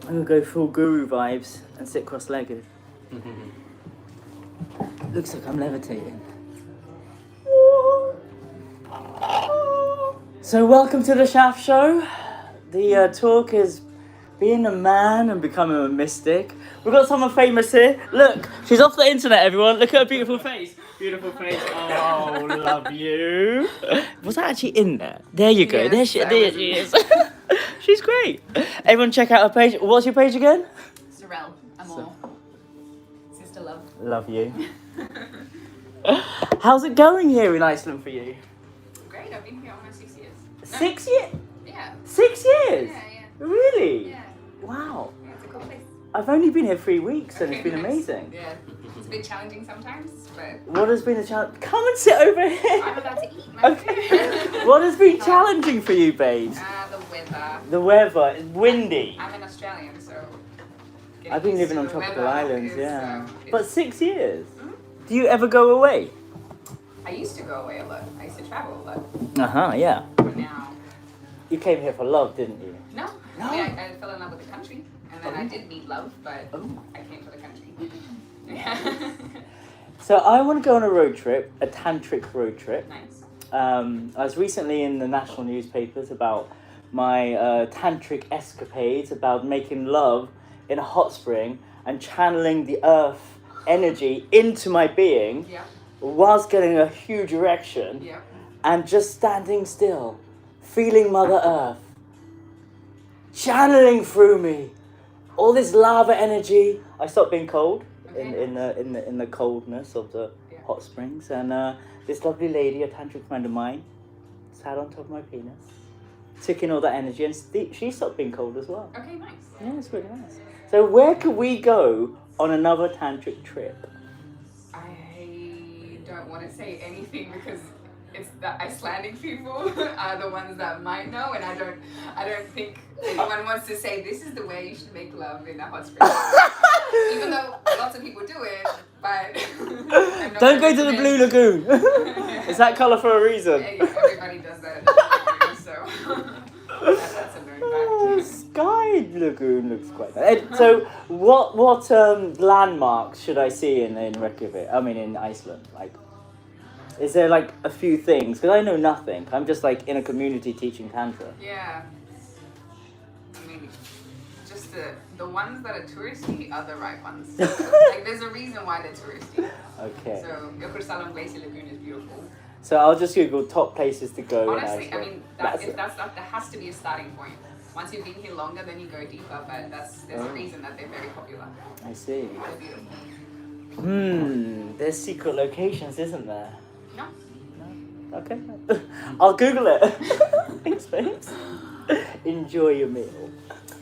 I'm gonna go full guru vibes and sit cross-legged. Looks like I'm levitating. So welcome to the Shaft Show. The talk is being a man and becoming a mystic. We've got someone famous here. Look, she's off the internet, everyone. Look at her beautiful face. Beautiful face. Oh, love you. Was that actually in there? There you go. Yes, there she is. She's great. Everyone check out her page. What's your page again? SORELLE. AMORE. Sister love. Love you. How's it going here in Iceland for you? Great, I've been here almost 6 years. 6 years? Yeah. 6 years? Yeah. Really? Yeah. Wow. Yeah, it's a cool place. I've only been here 3 weeks and Okay, it's been nice. amazing. Yeah. It's a bit challenging sometimes, but What has been a challenge? Come and sit over I'm here. about to eat my food. What has been challenging for you, babes? The weather. The weather. It's windy. I'm an Australian, so I've been getting living on used to the tropical weather islands, is, yeah. it's- But 6 years? Mhm. Do you ever go away? I used to go away a lot. I used to travel a lot. Uh-huh, yeah. But now, You came here for love, didn't you? no. No? I mean, I fell in love with the country, and then I did meet love, but Oh. I came for the country. Yeah. So I want to go on a road trip, a tantric road trip. Nice. I was recently in the national newspapers about my tantric escapades, about making love in a hot spring and channeling the earth energy into my being Yeah. whilst getting a huge erection Yeah. and just standing still, feeling Mother Earth, channeling through me, all this lava energy. I stopped being cold in the coldness of the Yeah. hot springs, and this lovely lady, a tantric friend of mine, sat on top of my penis, took in all that energy, and she stopped being cold as well. Okay, nice. Yeah, it's really nice. So where could we go on another tantric trip? I don't want to say anything because it's the Icelandic people are the ones that might know, and I don't think anyone wants to say this is the way you should make love in a hot spring. Even though lots of people do it, but I'm not Don't go to the recommend- Blue Lagoon. Is that colour for a reason? Yeah, everybody does that. So that's a known fact. Sky Lagoon looks quite nice. So, what landmarks should I see in Reykjavik? I mean, in Iceland. Like, is there like a few things? Because I know nothing. I'm just like in a community teaching tantra. Yeah. I mean, just the ones that are touristy are the right ones. Like, there's a reason why they're touristy. Okay. So, Jökulsá Glacier Lagoon is beautiful. So I'll just Google top places to go. Honestly, in I Iceland. mean, That's if it. that has to be a starting point. Once you've been here longer, then you go deeper. But there's a reason that they're very popular. I see. They're beautiful. There's secret locations, isn't there? No. No? Okay. I'll Google it. Thanks, babes. Enjoy your meal.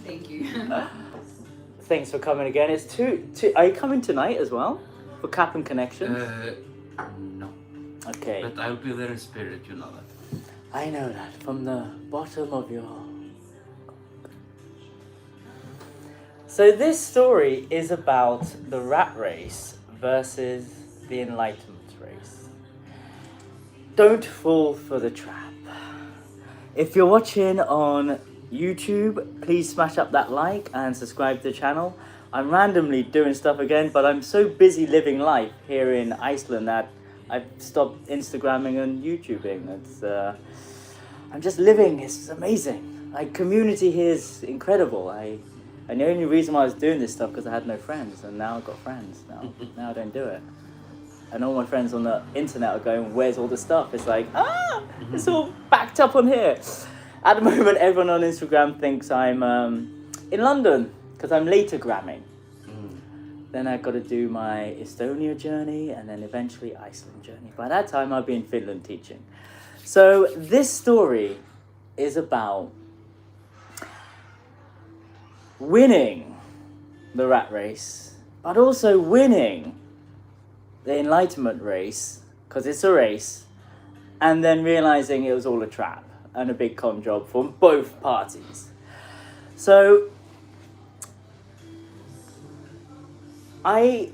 Thank you. Thanks for coming again. It's two. Are you coming tonight as well for Cap and Connection? No. Okay. But I'll be there in spirit, you know that. I know that from the bottom of your. So this story is about the rat race versus the Enlightenment race. Don't fall for the trap. If you're watching on YouTube, please smash up that like and subscribe to the channel. I'm randomly doing stuff again, but I'm so busy living life here in Iceland that I've stopped Instagramming and YouTubing. I'm just living. It's amazing. Like, community here is incredible. And the only reason why I was doing this stuff because I had no friends, and now I've got friends. Now I don't do it. And all my friends on the internet are going, "Where's all the stuff?" It's like, it's all backed up on here. At the moment, everyone on Instagram thinks I'm in London because I'm later gramming. Then I've got to do my Estonia journey and then eventually Iceland journey. By that time, I'll be in Finland teaching. So this story is about winning the rat race, but also winning the Enlightenment race, because it's a race, and then realizing it was all a trap and a big con job from both parties. So my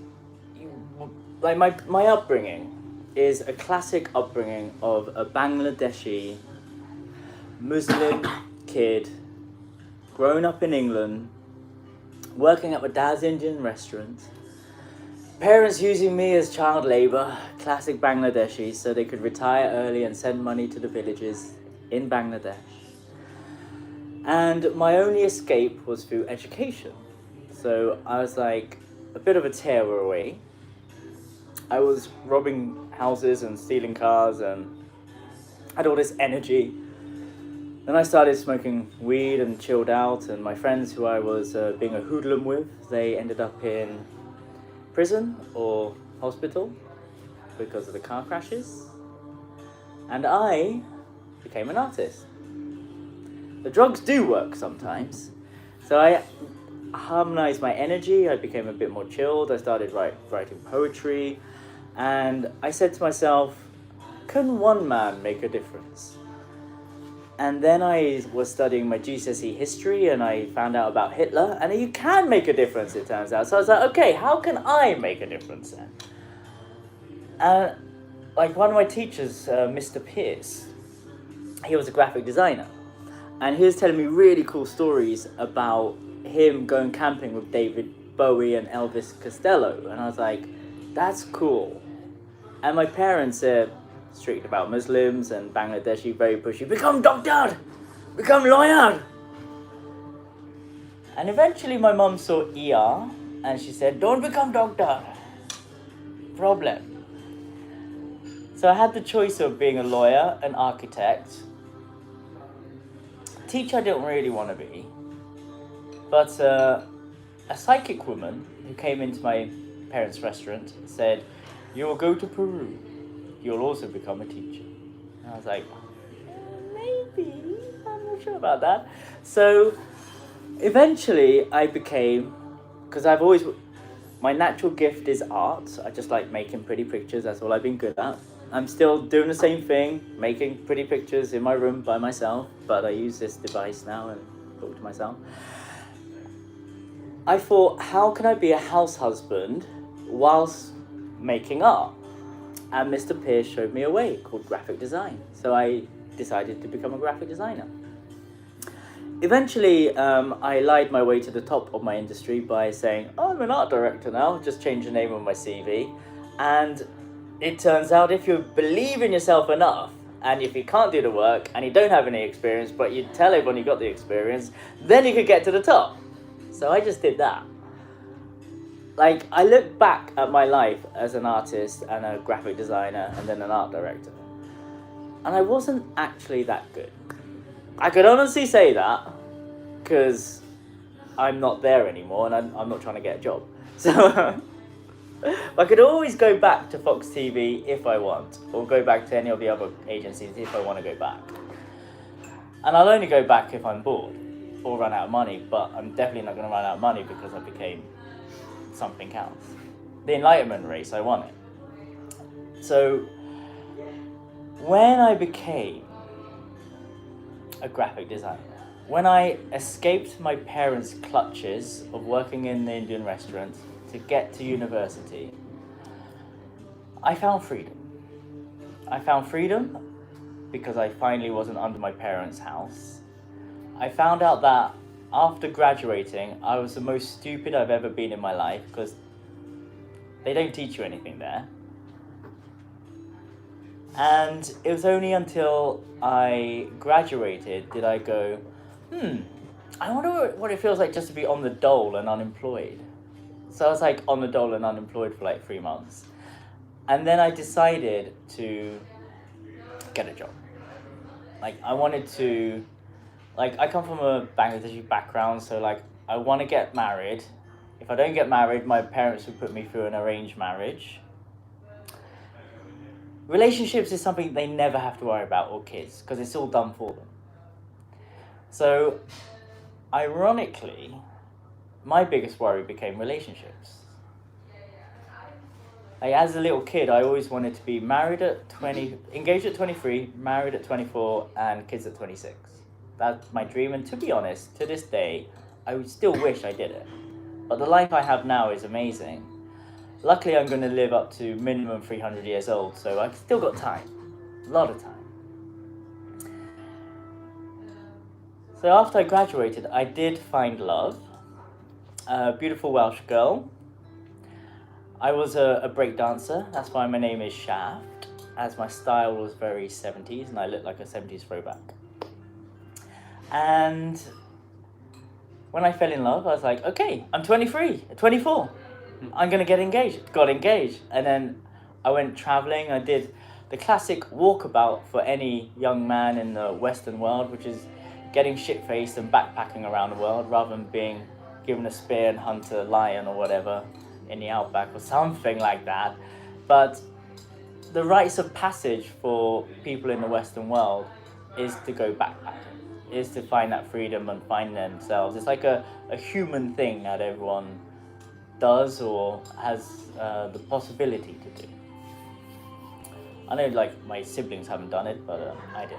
upbringing is a classic upbringing of a Bangladeshi Muslim kid grown up in England working at my dad's Indian restaurant, parents using me as child labour, classic Bangladeshi, so they could retire early and send money to the villages in Bangladesh. And my only escape was through education. So I was like a bit of a tearaway. I was robbing houses and stealing cars and had all this energy. Then I started smoking weed and chilled out, and my friends who I was being a hoodlum with, they ended up in prison or hospital because of the car crashes. And I became an artist. The drugs do work sometimes. So I harmonized my energy, I became a bit more chilled, I started writing poetry, and I said to myself, can one man make a difference? And then I was studying my GCSE history and I found out about Hitler, and you can make a difference, it turns out. So I was like, okay, how can I make a difference then? And like one of my teachers, Mr. Pierce, he was a graphic designer. And he was telling me really cool stories about him going camping with David Bowie and Elvis Costello. And I was like, that's cool. And my parents are strict about Muslims and Bangladeshi, very pushy. Become doctor! Become lawyer! And eventually my mum saw ER and she said, don't become doctor. Problem. So I had the choice of being a lawyer, an architect. Teacher I didn't really want to be, but a psychic woman who came into my parents' restaurant said, you will go to Peru, you'll also become a teacher. And I was like, maybe, I'm not sure about that. So eventually I became, because I've always, my natural gift is art. I just like making pretty pictures, that's all I've been good at. I'm still doing the same thing, making pretty pictures in my room by myself, but I use this device now and talk to myself. I thought, how can I be a house husband whilst making art? And Mr. Pierce showed me a way called graphic design. So I decided to become a graphic designer. Eventually, I lied my way to the top of my industry by saying, oh, I'm an art director now, just change the name on my CV. And it turns out if you believe in yourself enough, and if you can't do the work, and you don't have any experience, but you tell everyone you got the experience, then you could get to the top. So I just did that. Like, I look back at my life as an artist and a graphic designer and then an art director, and I wasn't actually that good. I could honestly say that, because I'm not there anymore, and I'm not trying to get a job. So I could always go back to Fox TV if I want, or go back to any of the other agencies if I want to go back. And I'll only go back if I'm bored or run out of money, but I'm definitely not going to run out of money because I became something else. The Enlightenment race, I won it. So when I became a graphic designer, when I escaped my parents' clutches of working in the Indian restaurant to get to university, I found freedom. I found freedom because I finally wasn't under my parents' house. I found out that after graduating, I was the most stupid I've ever been in my life because they don't teach you anything there. And it was only until I graduated did I go, I wonder what it feels like just to be on the dole and unemployed. So I was like on the dole and unemployed for like 3 months. And then I decided to get a job. Like I wanted to, like I come from a Bangladeshi background, so like I want to get married. If I don't get married, my parents would put me through an arranged marriage. Relationships is something they never have to worry about, or kids, because it's all done for them. So, ironically, my biggest worry became relationships. Like, as a little kid, I always wanted to be married at 20, engaged at 23, married at 24, and kids at 26. That's my dream, and to be honest, to this day, I would still wish I did it. But the life I have now is amazing. Luckily, I'm going to live up to minimum 300 years old, so I've still got time. A lot of time. So after I graduated, I did find love. a beautiful Welsh girl. I was a break dancer. That's why my name is Shaft, as my style was very 70s and I looked like a 70s throwback. And when I fell in love, I was like, okay, I'm 23, 24. I'm going to get engaged. Got engaged. And then I went traveling. I did the classic walkabout for any young man in the Western world, which is getting shit-faced and backpacking around the world rather than being given a spear and hunt a lion or whatever in the outback or something like that. But the rites of passage for people in the Western world is to go backpacking, is to find that freedom and find themselves. It's like a human thing that everyone does or has the possibility to do. I know like my siblings haven't done it, but I did it.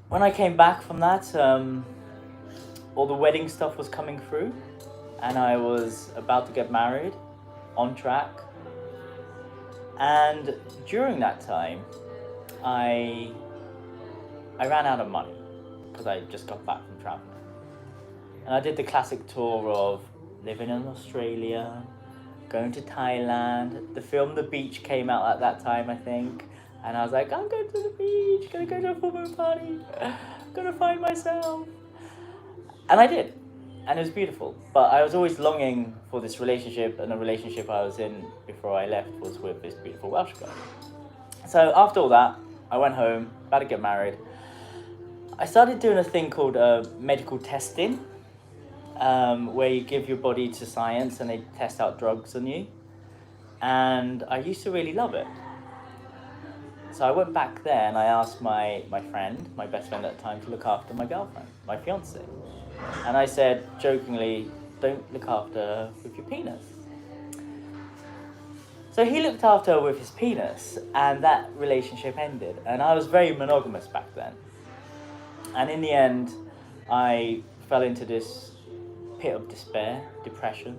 When I came back from that, all the wedding stuff was coming through and I was about to get married, on track. And during that time, I ran out of money because I just got back from traveling. And I did the classic tour of living in Australia, going to Thailand. The film The Beach came out at that time, I think. And I was like, I'm going to the beach, gonna go to a full moon party, gonna find myself. And I did. And it was beautiful. But I was always longing for this relationship, and the relationship I was in before I left was with this beautiful Welsh girl. So after all that, I went home, about to get married. I started doing a thing called medical testing, where you give your body to science and they test out drugs on you. And I used to really love it. So I went back there and I asked my friend, my best friend at the time, to look after my girlfriend, my fiance. And I said, jokingly, don't look after her with your penis. So he looked after her with his penis, and that relationship ended. And I was very monogamous back then. And in the end, I fell into this pit of despair, depression.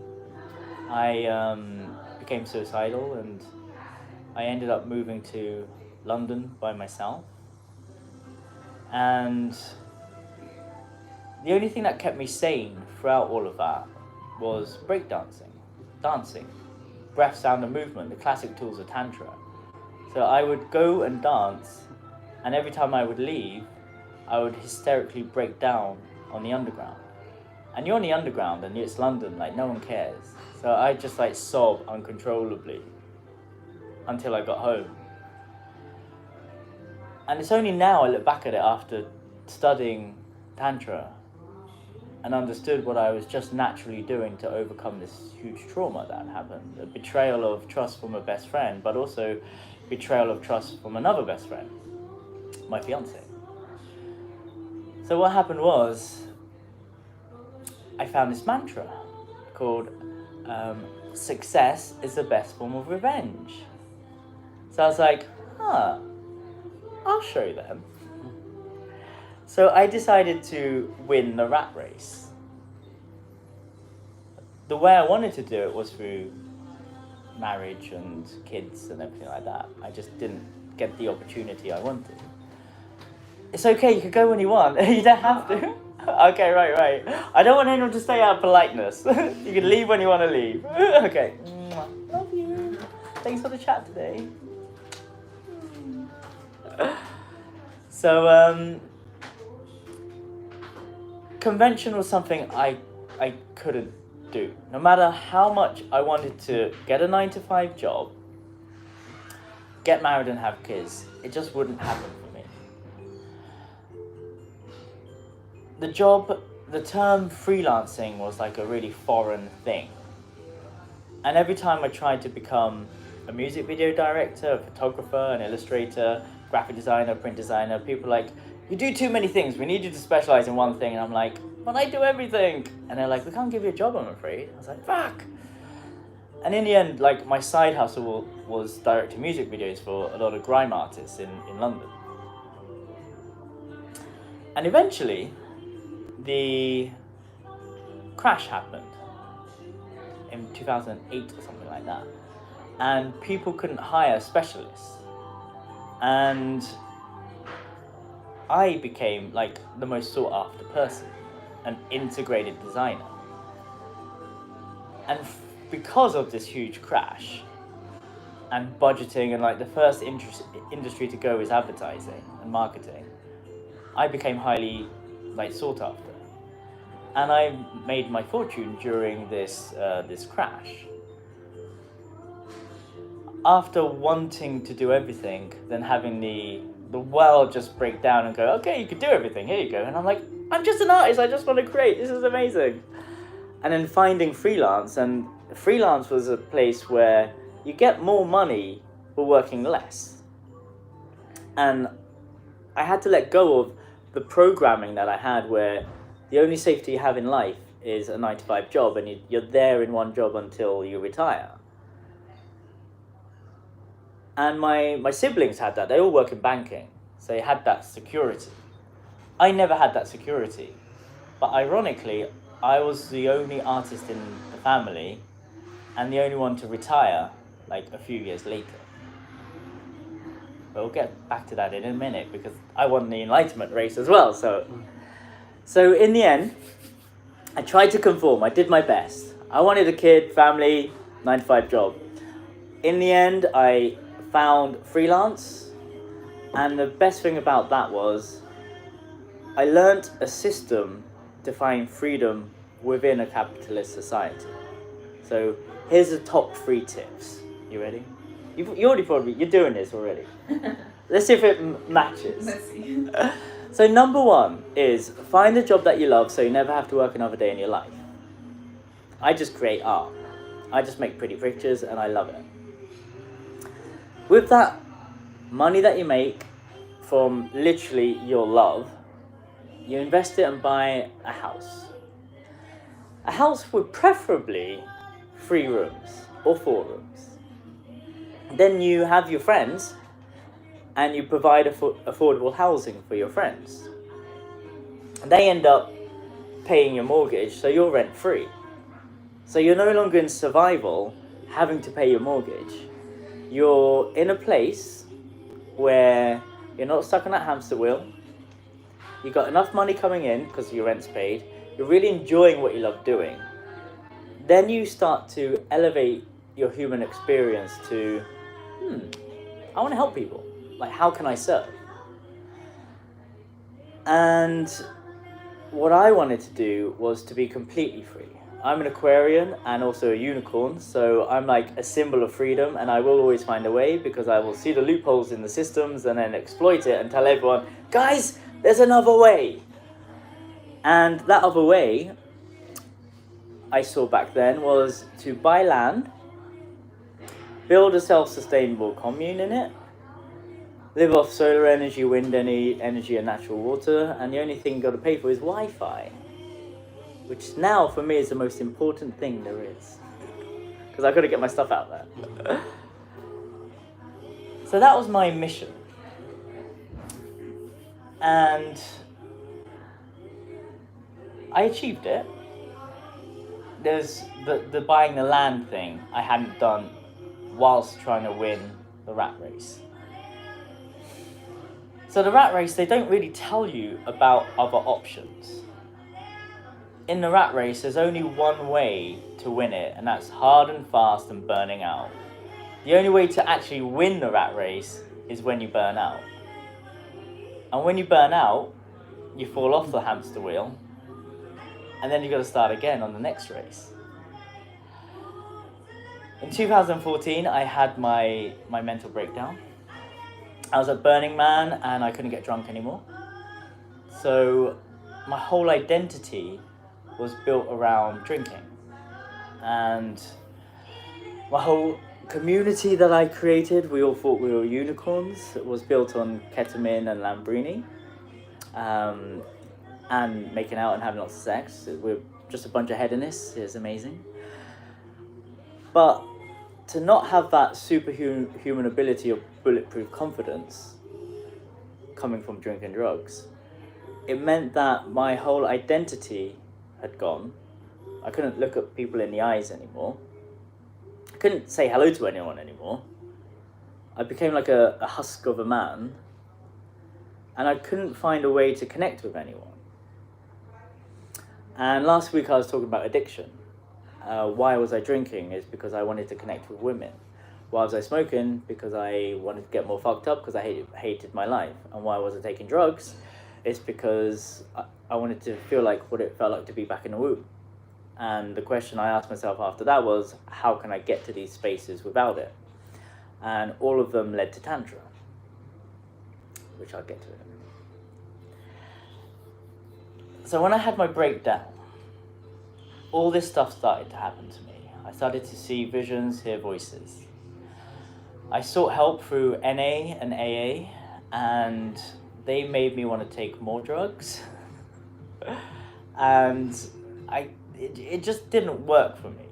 I became suicidal, and I ended up moving to London by myself. And the only thing that kept me sane throughout all of that was breakdancing, dancing, breath, sound and movement, the classic tools of Tantra. So I would go and dance, and every time I would leave, I would hysterically break down on the underground. And you're on the underground and it's London, like no one cares. So I just like sob uncontrollably until I got home. And it's only now I look back at it after studying Tantra and understood what I was just naturally doing to overcome this huge trauma that happened. A betrayal of trust from a best friend, but also betrayal of trust from another best friend, my fiance. So what happened was, I found this mantra called success is the best form of revenge. So I was like, I'll show them. So I decided to win the rat race. The way I wanted to do it was through marriage and kids and everything like that. I just didn't get the opportunity I wanted. It's okay, you can go when you want. You don't have to. Okay, right. I don't want anyone to stay out of politeness. You can leave when you want to leave. Okay. Love you. Thanks for the chat today. So, convention was something I couldn't do. No matter how much I wanted to get a 9-to-5 job, get married and have kids, it just wouldn't happen for me. The term freelancing was like a really foreign thing. And every time I tried to become a music video director, a photographer, an illustrator, graphic designer, print designer, people were like, you do too many things, we need you to specialize in one thing. And I'm like, but I do everything. And they're like, we can't give you a job, I'm afraid. I was like, fuck. And in the end, like, my side hustle was directing music videos for a lot of grime artists in London. And eventually, the crash happened in 2008 or something like that. And people couldn't hire specialists. And I became like the most sought after person. an integrated designer. And because of this huge crash and budgeting, and like the first industry to go is advertising and marketing, I became highly like sought after. And I made my fortune during this crash. After wanting to do everything, then having the world just break down and go, okay, you can do everything, here you go. And I'm like, I'm just an artist, I just want to create, this is amazing. And then finding freelance, and freelance was a place where you get more money for working less. And I had to let go of the programming that I had, where the only safety you have in life is a 9-to-5 job, and you're there in one job until you retire. And my siblings had that. They all work in banking, so they had that security. I never had that security. But ironically, I was the only artist in the family and the only one to retire like a few years later. But we'll get back to that in a minute, because I won the Enlightenment race as well. So in the end, I tried to conform. I did my best. I wanted a kid, family, 9-to-5 job. In the end, I found freelance, and the best thing about that was I learnt a system to find freedom within a capitalist society. So here's the top 3 tips. You ready? You already probably, you're doing this already. Let's see if it matches. Let's see. So number 1 is find a job that you love, so you never have to work another day in your life. I just create art. I just make pretty pictures and I love it. With that money that you make from literally your love, you invest it and buy a house. A house with preferably 3 rooms or 4 rooms. Then you have your friends and you provide affordable housing for your friends. They end up paying your mortgage, so you're rent free. So you're no longer in survival having to pay your mortgage. You're in a place where you're not stuck on that hamster wheel. You've got enough money coming in because your rent's paid. You're really enjoying what you love doing. Then you start to elevate your human experience to, I want to help people. Like, how can I serve? And what I wanted to do was to be completely free. I'm an Aquarian and also a unicorn, so I'm like a symbol of freedom, and I will always find a way, because I will see the loopholes in the systems and then exploit it and tell everyone, guys, there's another way. And that other way I saw back then was to buy land, build a self-sustainable commune in it, live off solar energy, wind energy and natural water, and the only thing you've got to pay for is Wi-Fi. Which now, for me, is the most important thing there is. Because I've got to get my stuff out there. So that was my mission. And I achieved it. There's the buying the land thing I hadn't done whilst trying to win the rat race. So the rat race, they don't really tell you about other options. In the rat race, there's only one way to win it, and that's hard and fast and burning out. The only way to actually win the rat race is when you burn out. And when you burn out, you fall off the hamster wheel, and then you've got to start again on the next race. In 2014, I had my mental breakdown. I was at Burning Man, and I couldn't get drunk anymore. So my whole identity was built around drinking, and my whole community that I created, we all thought we were unicorns, it was built on ketamine and Lambrini, and making out and having lots of sex. We're just a bunch of hedonists. It's amazing. But to not have that superhuman ability of bulletproof confidence coming from drinking drugs, it meant that my whole identity had gone. I couldn't look at people in the eyes anymore. I couldn't say hello to anyone anymore. I became like a husk of a man, and I couldn't find a way to connect with anyone. And last week I was talking about addiction. Why was I drinking? Is because I wanted to connect with women. Why was I smoking? Because I wanted to get more fucked up because I hated my life. And why was I taking drugs? It's because I wanted to feel like what it felt like to be back in the womb. And the question I asked myself after that was, how can I get to these spaces without it? And all of them led to Tantra, which I'll get to in a minute. So when I had my breakdown, all this stuff started to happen to me. I started to see visions, hear voices. I sought help through NA and AA, and they made me want to take more drugs. And it just didn't work for me.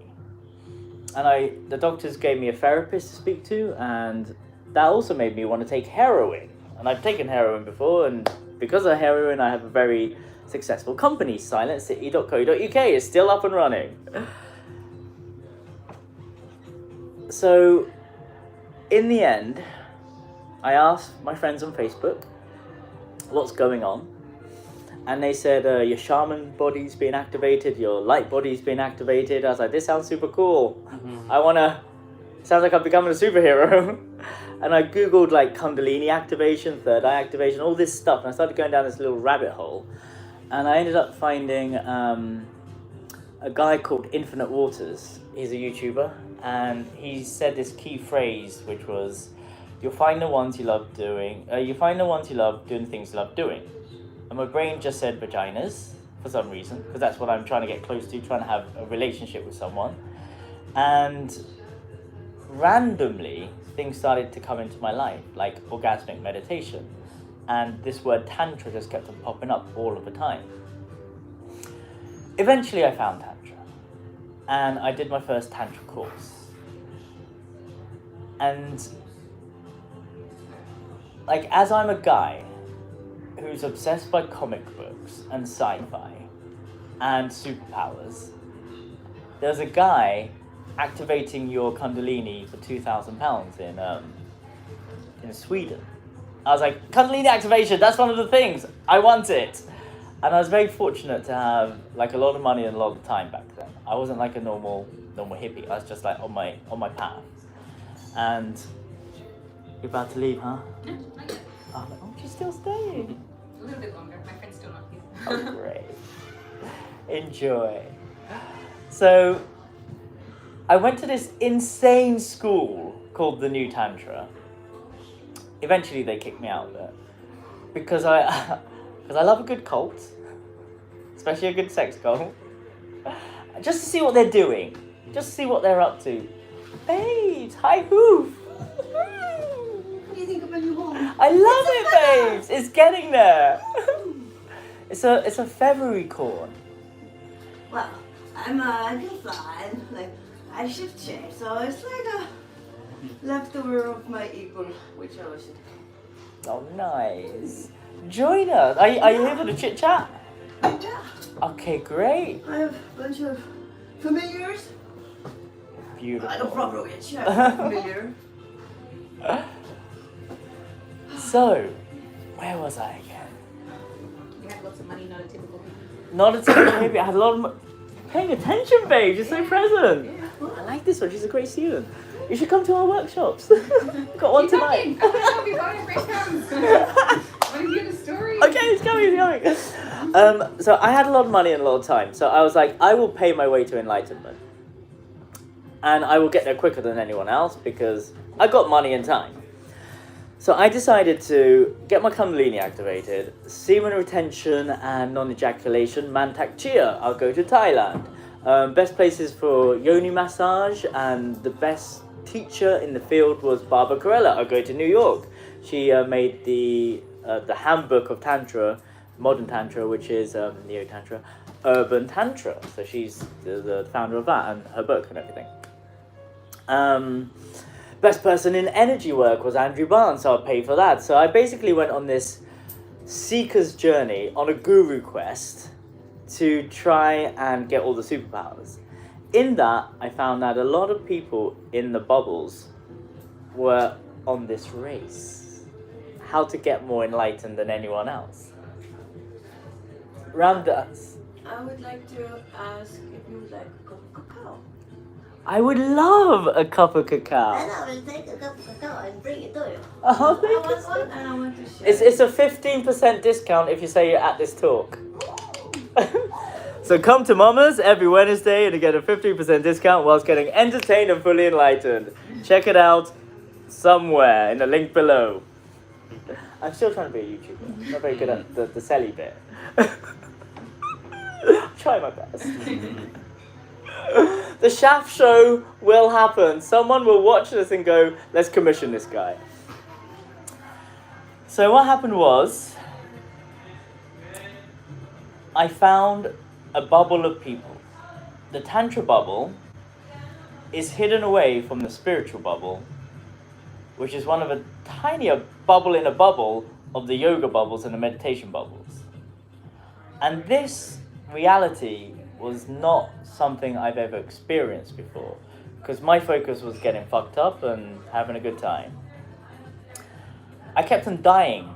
And the doctors gave me a therapist to speak to, and that also made me want to take heroin. And I've taken heroin before, and because of heroin, I have a very successful company. SilentCity.co.uk is still up and running. So, in the end, I asked my friends on Facebook, what's going on? And they said, your shaman body's being activated, your light body's being activated. I was like, this sounds super cool. Sounds like I'm becoming a superhero. And I Googled like Kundalini activation, third eye activation, all this stuff. And I started going down this little rabbit hole. And I ended up finding a guy called Infinite Waters. He's a YouTuber. And he said this key phrase, which was, you'll find the ones you love doing. You find the ones you love doing things you love doing. And my brain just said vaginas for some reason, because that's what I'm trying to get close to, trying to have a relationship with someone. And randomly, things started to come into my life, like orgasmic meditation. And this word Tantra just kept on popping up all of the time. Eventually, I found Tantra. And I did my first Tantra course. And like, as I'm a guy who's obsessed by comic books and sci-fi and superpowers, there's a guy activating your Kundalini for £2,000 in Sweden. I was like, Kundalini activation, that's one of the things, I want it. And I was very fortunate to have like a lot of money and a lot of time back then. I wasn't like a normal hippie, I was just like on my path. And you're about to leave, huh? No, not yet. Oh, she's still staying. A little bit longer. My friend's still not here. Oh, great. Enjoy. So, I went to this insane school called the New Tantra. Eventually, they kicked me out of it because I love a good cult, especially a good sex cult. Just to see what they're doing, just to see what they're up to. Babes, hi hoof. What do you think of my new home? I love it, babes. It's getting there. It's a feathery corn. Well, I can fly. Like, I shift shape, so it's like a leftover of my eagle, which I was. Oh, nice. Join us. Are you here for the chit chat? Yeah. Okay, great. I have a bunch of familiars. Beautiful. I don't probably get you. I'm familiar. So, where was I again? You have lots of money, not a typical hippie. Not a typical hippie. I had a lot of paying attention, babe. You're so present. Yeah. I like this one. She's a great student. You should come to our workshops. Got one Keep tonight. talking. I want to know before your break comes. I want to hear the story. Okay, it's coming. So I had a lot of money and a lot of time. So I was like, I will pay my way to enlightenment. And I will get there quicker than anyone else because I got money and time. So I decided to get my Kundalini activated, semen retention and non-ejaculation, Mantak Chia. I'll go to Thailand. Best places for yoni massage, and the best teacher in the field was Barbara Carella. I'll go to New York. She made the handbook of Tantra, modern Tantra, which is Neo-Tantra, Urban Tantra. So she's the founder of that and her book and everything. Best person in energy work was Andrew Barnes, so I'll pay for that. So I basically went on this seeker's journey on a guru quest to try and get all the superpowers. In that, I found that a lot of people in the bubbles were on this race. How to get more enlightened than anyone else. Ramdas, I would like to ask if you would like a cup of cacao. I would love a cup of cacao. And I will take a cup of cacao and bring it to you. Oh, I thank want you. one and I want to share. It's a 15% discount if you say you're at this talk. So come to Mama's every Wednesday and get a 15% discount whilst getting entertained and fully enlightened. Check it out somewhere in the link below. I'm still trying to be a YouTuber. I'm not very good at the selly bit. Try my best. The Shaft show will happen. Someone will watch this and go, let's commission this guy. So what happened was, I found a bubble of people. The Tantra bubble is hidden away from the spiritual bubble, which is one of a tinier bubble in a bubble of the yoga bubbles and the meditation bubbles. And this reality was not something I've ever experienced before, because my focus was getting fucked up and having a good time. I kept on dying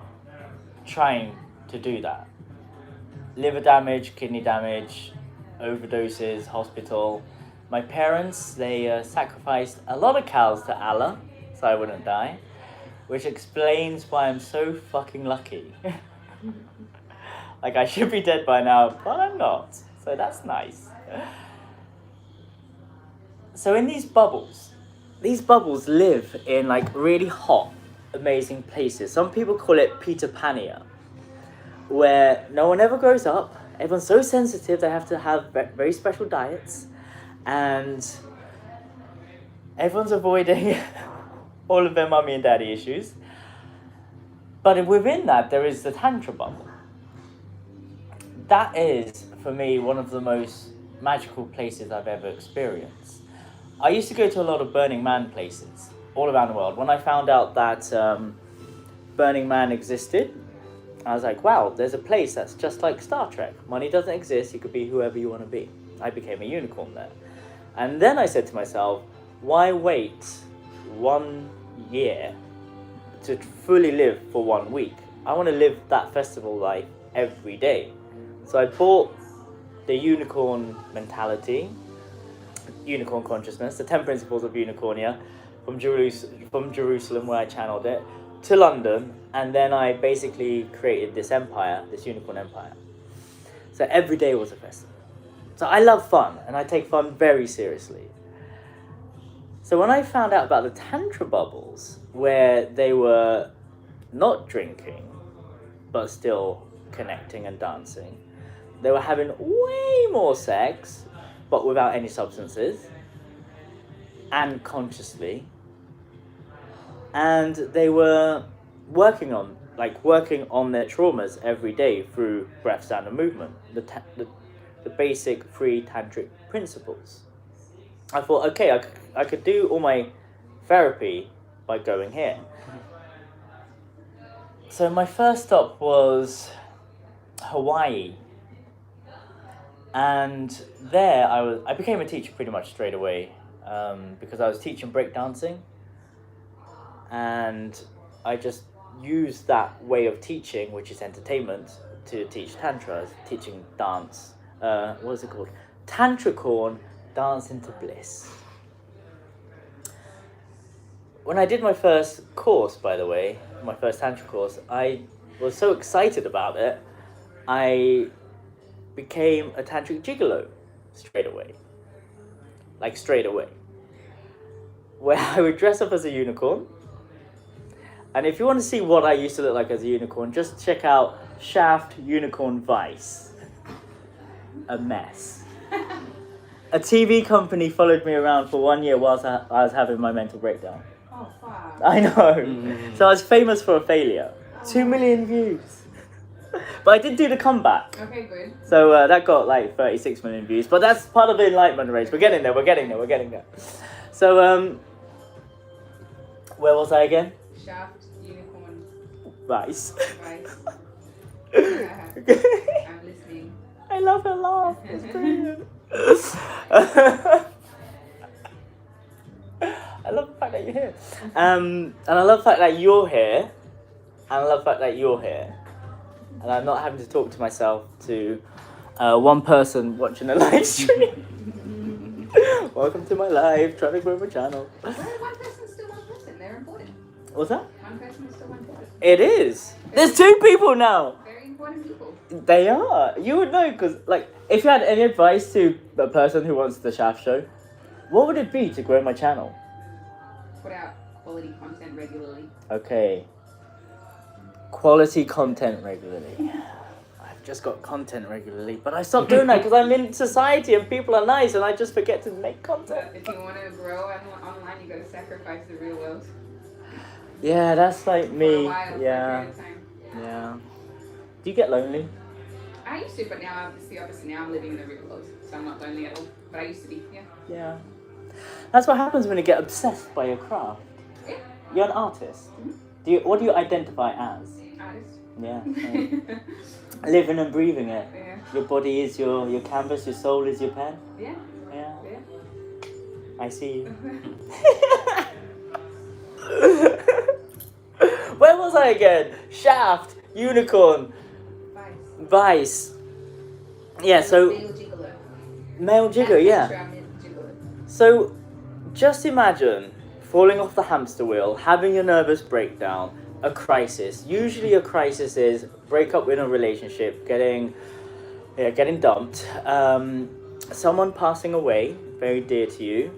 trying to do that. Liver damage, kidney damage, overdoses, hospital. My parents, they sacrificed a lot of cows to Allah so I wouldn't die, which explains why I'm so fucking lucky. Like, I should be dead by now, but I'm not. So that's nice. So in these bubbles live in like really hot, amazing places. Some people call it Peter Pania, where no one ever grows up. Everyone's so sensitive, they have to have very special diets, and everyone's avoiding all of their mummy and daddy issues. But within that, there is the Tantra bubble. That is, for me, one of the most magical places I've ever experienced. I used to go to a lot of Burning Man places all around the world. When I found out that Burning Man existed, I was like, wow, there's a place that's just like Star Trek. Money doesn't exist, you could be whoever you want to be. I became a unicorn there. And then I said to myself, why wait 1 year to fully live for 1 week? I want to live that festival life every day. So I bought the unicorn mentality, unicorn consciousness, the 10 principles of unicornia from Jerusalem, where I channeled it, to London, and then I basically created this empire, this unicorn empire. So every day was a festival. So I love fun, and I take fun very seriously. So when I found out about the Tantra bubbles, where they were not drinking, but still connecting and dancing, they were having way more sex, but without any substances, and consciously. And they were working on their traumas every day through breath, sound, and movement, the basic 3 tantric principles. I thought, okay, I could do all my therapy by going here. So my first stop was Hawaii. And there I became a teacher pretty much straight away, because I was teaching breakdancing, and I just used that way of teaching, which is entertainment, to teach Tantra, teaching dance. What is it called? Tantricorn, Dance into Bliss. When I did my first course, by the way, my first Tantra course, I was so excited about it, I became a tantric gigolo straight away. Like straight away. Where I would dress up as a unicorn. And if you want to see what I used to look like as a unicorn, just check out Shaft Unicorn Vice. A mess. A TV company followed me around for 1 year whilst I was having my mental breakdown. Oh, fuck. I know. So I was famous for a failure. 2 million views. But I did do the comeback. Okay, good. So that got like 36 million views. But that's part of the Enlightenment race. We're getting there. So, where was I again? Shaft, unicorn, Rice. rice. I'm listening. I love her laugh. It's brilliant. I love the fact that you're here. And I love the fact that you're here. And I love the fact that you're here. And I'm not having to talk to myself to one person watching a live stream. Welcome to my live, trying to grow my channel. Well, one person's still one person. They're important. What's that? One person is still one person. It is. There's 2 people now. Very important people. They are. You would know, because, like, if you had any advice to the person who wants the Shaft Show, what would it be to grow my channel? Put out quality content regularly. Okay. Quality content regularly. I've just got content regularly, but I stopped doing that because I'm in society and people are nice and I just forget to make content. But if you want to grow online, you got to sacrifice the real world. Yeah, that's like For a me. while, for a Yeah. period of time. Yeah. Do you get lonely? I used to, but now it's the opposite. Now I'm living in the real world, so I'm not lonely at all. But I used to be, yeah. Yeah. That's what happens when you get obsessed by your craft. Yeah. You're an artist. Mhm. What do you identify as? Artist. Yeah. Living and breathing it. Yeah. Your body is your canvas, your soul is your pen. Yeah. Yeah. Yeah. I see you. Where was I again? Shaft, unicorn, vice. Yeah, so Male gigolo. male jigger, yeah. Male gigolo. So just imagine falling off the hamster wheel, having a nervous breakdown, a crisis. Usually a crisis is break up in a relationship, getting dumped, someone passing away, very dear to you,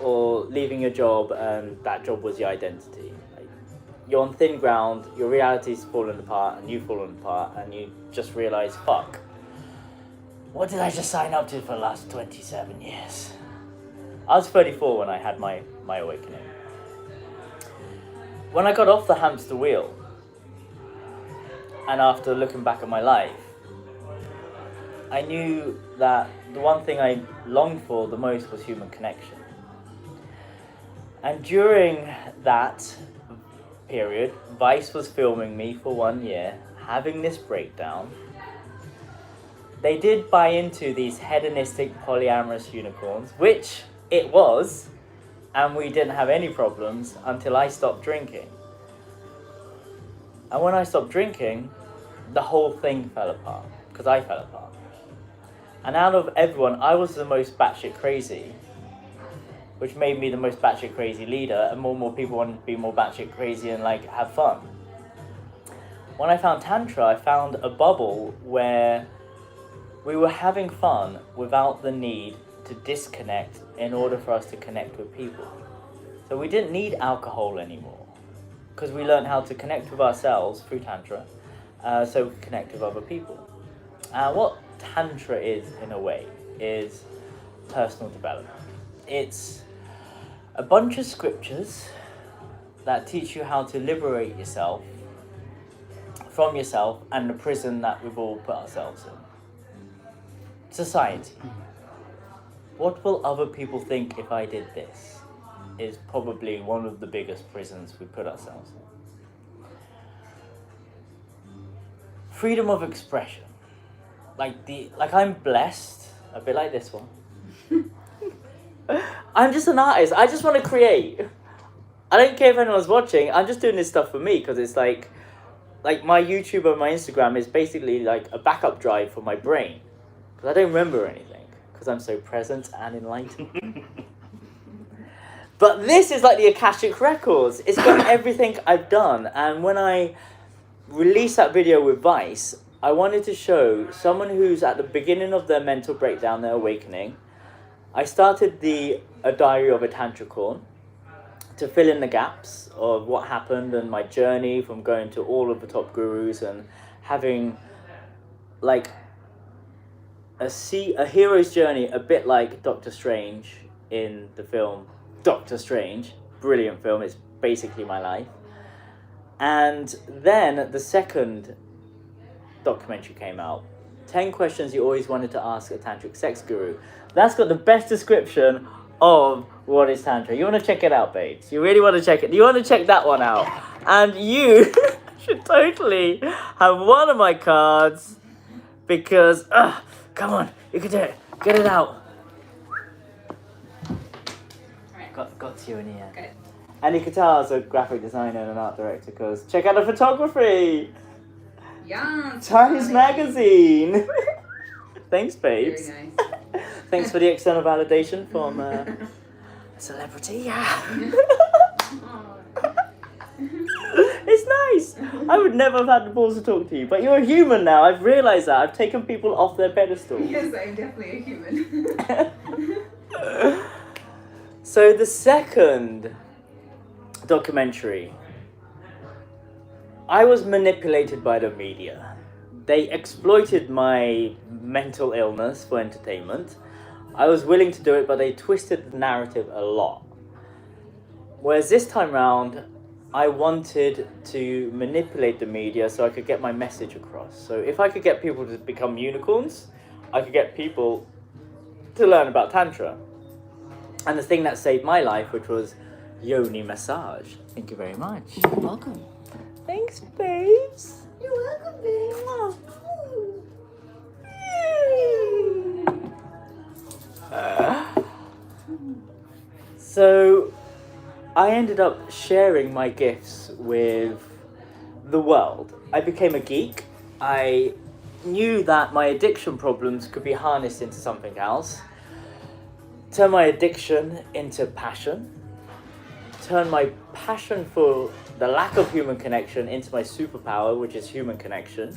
or leaving your job and that job was your identity. Like, you're on thin ground, your reality's fallen apart and you've fallen apart and you just realise, fuck, what did I just sign up to for the last 27 years? I was 34 when I had my awakening. When I got off the hamster wheel, and after looking back at my life, I knew that the one thing I longed for the most was human connection. And during that period, Vice was filming me for 1 year, having this breakdown. They did buy into these hedonistic polyamorous unicorns, which it was, and we didn't have any problems until I stopped drinking. And when I stopped drinking, the whole thing fell apart, because I fell apart. And out of everyone, I was the most batshit crazy, which made me the most batshit crazy leader, and more people wanted to be more batshit crazy and like have fun. When I found Tantra, I found a bubble where we were having fun without the need to disconnect in order for us to connect with people. So we didn't need alcohol anymore because we learned how to connect with ourselves through Tantra, so we could connect with other people. What Tantra is, in a way, is personal development. It's a bunch of scriptures that teach you how to liberate yourself from yourself and the prison that we've all put ourselves in. Society. What will other people think if I did this? Is probably one of the biggest prisons we put ourselves in. Freedom of expression. Like I'm blessed, a bit like this one. I'm just an artist. I just want to create. I don't care if anyone's watching. I'm just doing this stuff for me because it's like my YouTube and my Instagram is basically like a backup drive for my brain because I don't remember anything because I'm so present and enlightened. But this is like the Akashic Records. It's got everything I've done. And when I released that video with Vice, I wanted to show someone who's at the beginning of their mental breakdown, their awakening. I started a diary of a tantricorn to fill in the gaps of what happened and my journey from going to all of the top gurus and having like a hero's journey, a bit like Doctor Strange in the film Doctor Strange. Brilliant film, it's basically my life. And then the second documentary came out, 10 questions you always wanted to ask a tantric sex guru. That's got the best description of what is Tantra. You want to check it out, babes? You really want to check it? You want to check that one out? And you should totally have one of my cards because, come on, you can do it. Get it out. Got to you in the end. Got it. And you can tell I was a graphic designer and an art director because check out the photography. Yeah. Times Magazine. Thanks, babes. Very nice. Thanks for the external validation from celebrity. Yeah. It's nice. I would never have had the balls to talk to you, but you're a human now. I've realised that. I've taken people off their pedestal. Yes, I'm definitely a human. So the second documentary, I was manipulated by the media. They exploited my mental illness for entertainment. I was willing to do it, but they twisted the narrative a lot. Whereas this time round, I wanted to manipulate the media so I could get my message across. So if I could get people to become unicorns, I could get people to learn about Tantra. And the thing that saved my life, which was yoni massage. Thank you very much. You're welcome. Thanks, babes. You're welcome, babe. So I ended up sharing my gifts with the world. I became a geek. I knew that my addiction problems could be harnessed into something else. Turn my addiction into passion. Turn my passion for the lack of human connection into my superpower, which is human connection.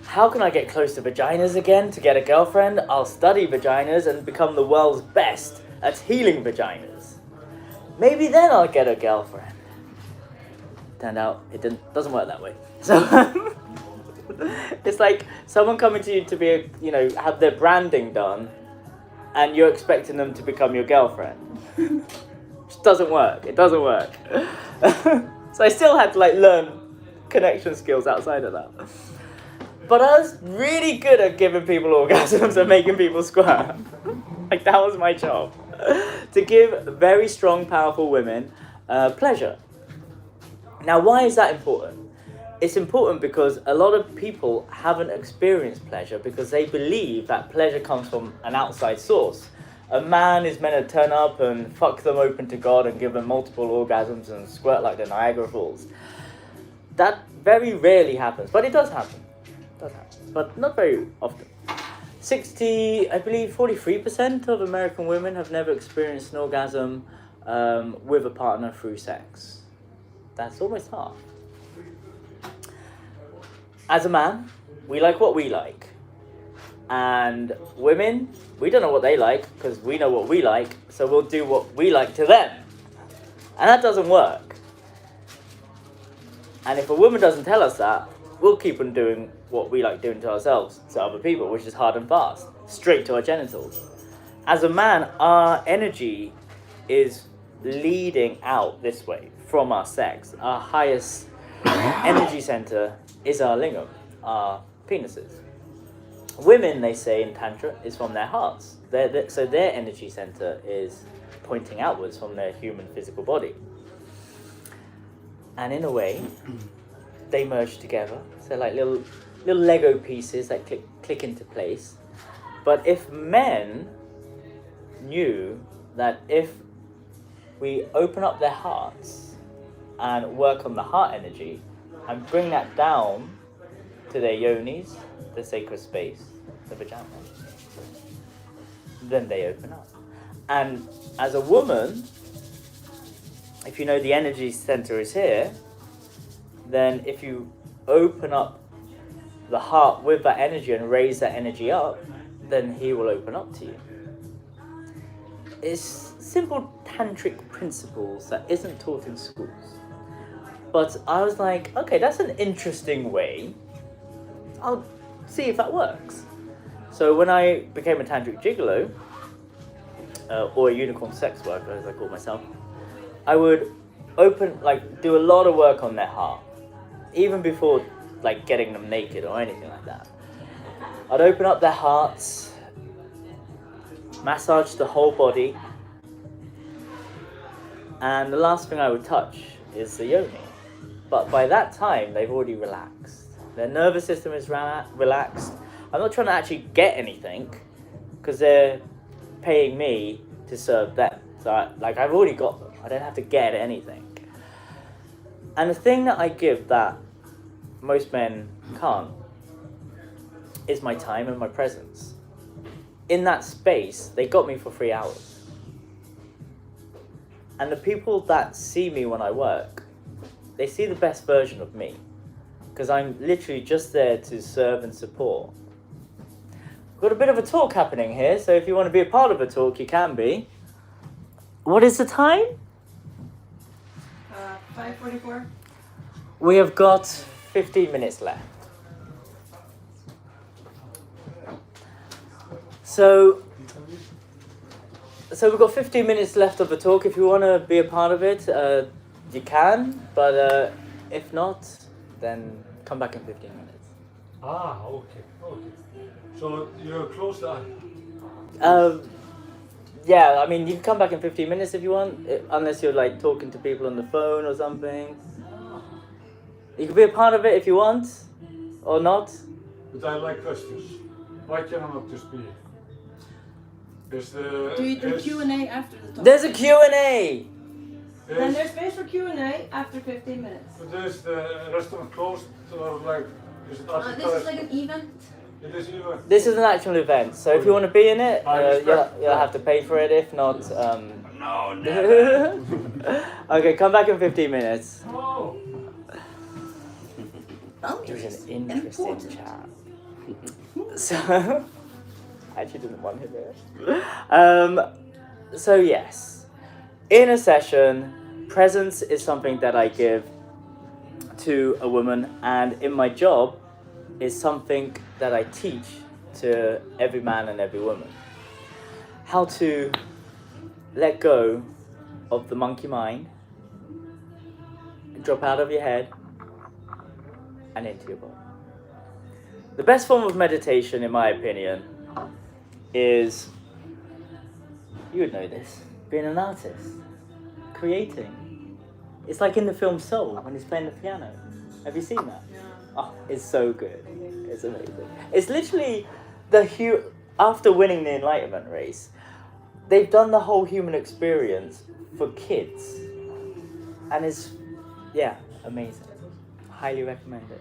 How can I get close to vaginas again to get a girlfriend? I'll study vaginas and become the world's best at healing vaginas. Maybe then I'll get a girlfriend. Turned out it doesn't work that way. So it's like someone coming to you to be, have their branding done, and you're expecting them to become your girlfriend. It doesn't work. It doesn't work. So I still had to learn connection skills outside of that. But I was really good at giving people orgasms and making people squirt. That was my job. To give very strong, powerful women pleasure. Now, why is that important? It's important because a lot of people haven't experienced pleasure because they believe that pleasure comes from an outside source. A man is meant to turn up and fuck them open to God and give them multiple orgasms and squirt like the Niagara Falls. That very rarely happens, but it does happen. But not very often. 43% of American women have never experienced an orgasm with a partner through sex. That's almost half. As a man, we like what we like. And women, we don't know what they like because we know what we like, so we'll do what we like to them. And that doesn't work. And if a woman doesn't tell us that, we'll keep on doing what we like doing to ourselves, to other people, which is hard and fast, straight to our genitals. As a man, our energy is leading out this way from our sex. Our highest energy center is our lingam, our penises. Women, they say in Tantra, is from their hearts. So their energy center is pointing outwards from their human physical body. And in a way, they merge together. So like little Lego pieces that click into place. But if men knew that if we open up their hearts and work on the heart energy and bring that down to their yonis, the sacred space, the vagina, then they open up. And as a woman, if you know the energy center is here, then if you open up the heart with that energy and raise that energy up, then he will open up to you. It's simple tantric principles that isn't taught in schools. But I was like, okay, that's an interesting way. I'll see if that works. So when I became a tantric gigolo, or a unicorn sex worker as I call myself, I would do a lot of work on their heart, even before getting them naked or anything like that. I'd open up their hearts, massage the whole body, and the last thing I would touch is the yoni. But by that time, they've already relaxed. Their nervous system is relaxed. I'm not trying to actually get anything, because they're paying me to serve them. So I've already got them. I don't have to get anything. And the thing that I give that most men can't is my time and my presence. In that space, they got me for 3 hours. And the people that see me when I work, they see the best version of me. Because I'm literally just there to serve and support. We've got a bit of a talk happening here, so if you want to be a part of a talk, you can be. What is the time? 5:44. We have got 15 minutes left. So we've got 15 minutes left of the talk. If you want to be a part of it, you can. But if not, then come back in 15 minutes. Okay. So you're close to Yeah, I mean, you can come back in 15 minutes if you want, unless you're like talking to people on the phone or something. You can be a part of it if you want, or not. But I like questions. Why can I not just be? Do you do Q&A after the talk? There's a Q&A! Then there's space for Q&A after 15 minutes. But is the restaurant closed or like, is it advertised? This is like an event. It is event. This is an actual event, so if you want to be in it, I respect you'll have to pay for it. If not, No, never. okay, come back in 15 minutes. Oh. It was an interesting Important. chat. So, I actually didn't want him there. So yes, in a session, presence is something that I give to a woman, and in my job is something that I teach to every man and every woman. How to let go of the monkey mind, drop out of your head, and into your body. The best form of meditation, in my opinion, is, you would know this, being an artist, creating. It's like in the film Soul, when he's playing the piano. Have you seen that? Yeah. Oh, it's so good. It's amazing. It's literally after winning the Enlightenment race, they've done the whole human experience for kids. And it's, yeah, amazing. Highly recommend it.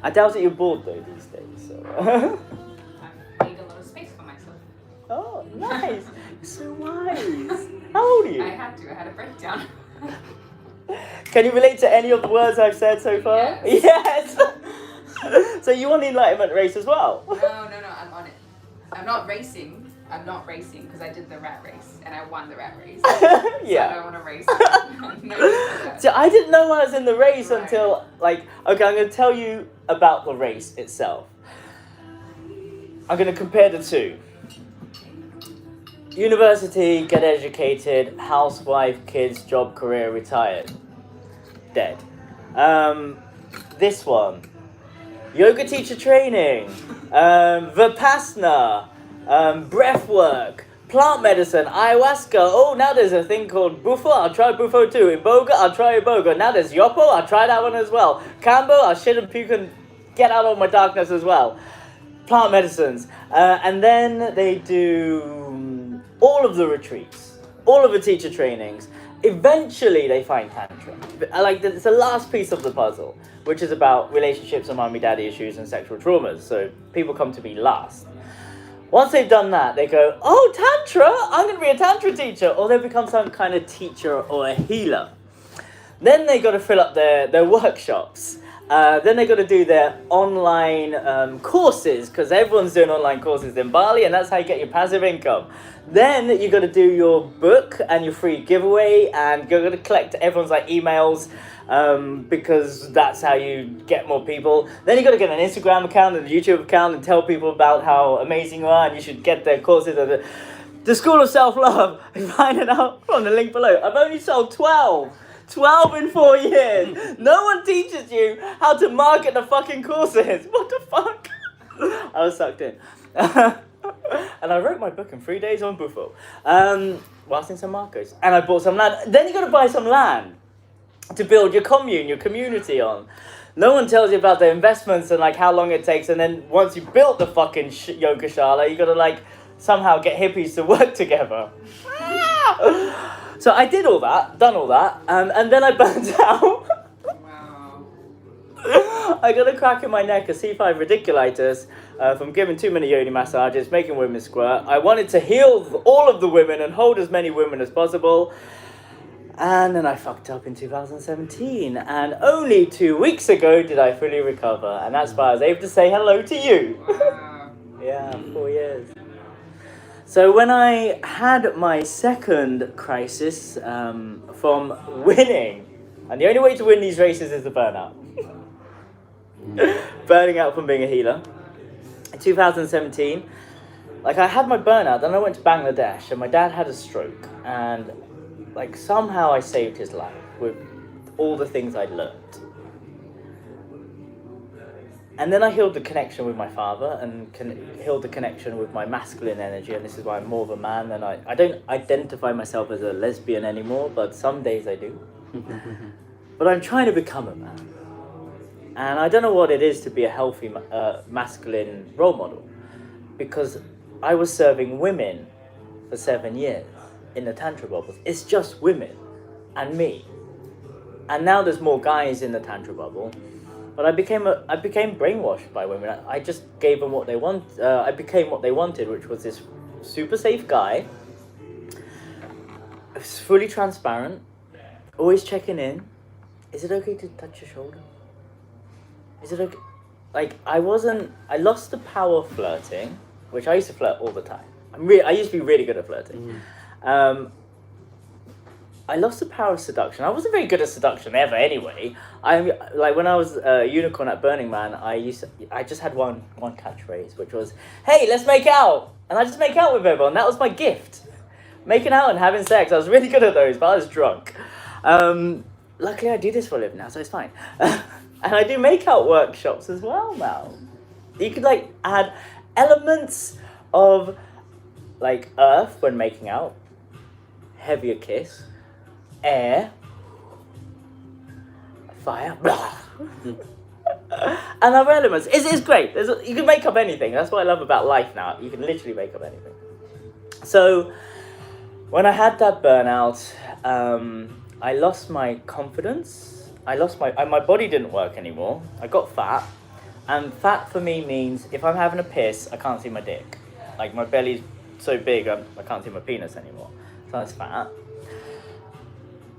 I doubt that you're bored though these days, so. I've made a lot of space for myself. Oh, nice. You're so wise. How old are you? I had a breakdown. Can you relate to any of the words I've said so far? Yes. So you won the Enlightenment race as well? No, I'm on it. I'm not racing because I did the rat race and I won the rat race. Yeah. So I don't want to race. No, So I didn't know I was in the race Right. until, okay, I'm going to tell you about the race itself. I'm going to compare the two. University, get educated, housewife, kids, job, career, retired. Dead. This one. Yoga teacher training. Vipassana. Breath work. Plant medicine, ayahuasca. Oh, now there's a thing called Bufo. I'll try Bufo too. Iboga, I'll try Iboga. Now there's Yopo. I'll try that one as well. Kambo, I'll shit and puke and get out of my darkness as well. Plant medicines. And then they do all of the retreats, all of the teacher trainings. Eventually they find Tantra. It's the last piece of the puzzle, which is about relationships and mommy-daddy issues and sexual traumas. So people come to me last. Once they've done that, they go, oh, Tantra, I'm going to be a Tantra teacher. Or they become some kind of teacher or a healer. Then they got to fill up their workshops. Then they got to do their online courses, because everyone's doing online courses in Bali, and that's how you get your passive income. Then you got to do your book and your free giveaway, and you're going to collect everyone's emails, because that's how you get more people. Then you got to get an Instagram account and a YouTube account and tell people about how amazing you are, and you should get their courses at the School of Self-Love. Find it out from the link below. I've only sold 12 in 4 years. No one teaches you how to market the fucking courses. What the fuck? I was sucked in. And I wrote my book in 3 days on Bufo. Whilst in San Marcos. And I bought some land. Then you got to buy some land to build your commune, your community on. No one tells you about the investments and how long it takes. And then once you built the fucking yoga shala, you got to somehow get hippies to work together. So I did all that, done all that, and then I burnt out. Wow. I got a crack in my neck, a C5 radiculitis, from giving too many yoni massages, making women squirt. I wanted to heal all of the women and hold as many women as possible. And then I fucked up in 2017. And only 2 weeks ago did I fully recover. And that's why I was able to say hello to you. Wow. Yeah, 4 years. So when I had my second crisis from winning, and the only way to win these races is to burn out. Burning out from being a healer. In 2017, like I had my burnout, then I went to Bangladesh and my dad had a stroke, and like somehow I saved his life with all the things I'd learned. And then I healed the connection with my father and healed the connection with my masculine energy, and this is why I'm more of a man than I don't identify myself as a lesbian anymore, but some days I do. But I'm trying to become a man. And I don't know what it is to be a healthy masculine role model, because I was serving women for 7 years in the Tantra bubbles. It's just women and me. And now there's more guys in the Tantra bubble. But I became brainwashed by women. I just gave them what they want. I became what they wanted, which was this super safe guy, fully transparent, always checking in. Is it okay to touch your shoulder? Is it okay? Like, I lost the power of flirting, which I used to flirt all the time. I used to be really good at flirting. I lost the power of seduction. I wasn't very good at seduction ever anyway. Like when I was a unicorn at Burning Man, I just had one catchphrase, which was, "Hey, let's make out." And I just make out with everyone. That was my gift. Making out and having sex. I was really good at those, but I was drunk. Luckily I do this for a living now, so it's fine. And I do make-out workshops as well now. You could like add elements of like earth when making out, heavier kiss, air, fire, blah. And other elements. It's great. You can make up anything. That's what I love about life now. You can literally make up anything. So when I had that burnout, I lost my confidence. My body didn't work anymore. I got fat. And fat for me means if I'm having a piss, I can't see my dick. Like my belly's so big, I can't see my penis anymore. So that's fat.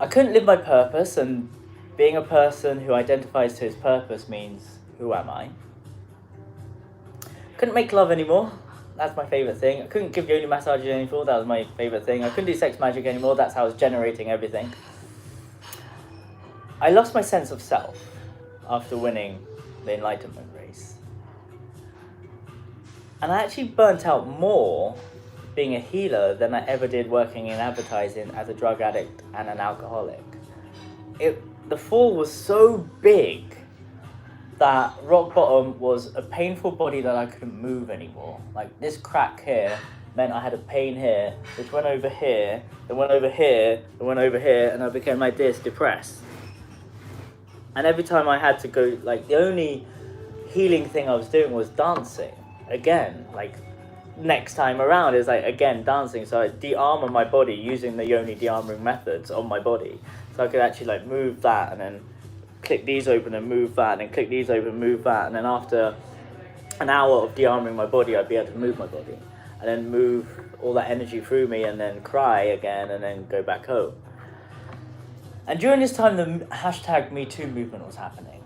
I couldn't live my purpose, and being a person who identifies to his purpose means, who am I? Couldn't make love anymore. That's my favourite thing. I couldn't give yoni massages anymore. That was my favourite thing. I couldn't do sex magic anymore. That's how I was generating everything. I lost my sense of self after winning the Enlightenment race. And I actually burnt out more being a healer than I ever did working in advertising as a drug addict and an alcoholic. The fall was so big that rock bottom was a painful body that I couldn't move anymore. Like this crack here meant I had a pain here, which went over here, then went over here, then went over here, and I became like this, depressed. And every time I had to go, like the only healing thing I was doing was dancing. Again, like next time around is like, again, dancing. So I de-armor my body using the yoni de-armoring methods on my body. So I could actually like move that and then click these open and move that, and then click these open and move that. And then after an hour of de-armoring my body, I'd be able to move my body. And then move all that energy through me and then cry again and then go back home. And during this time, the hashtag #MeToo movement was happening.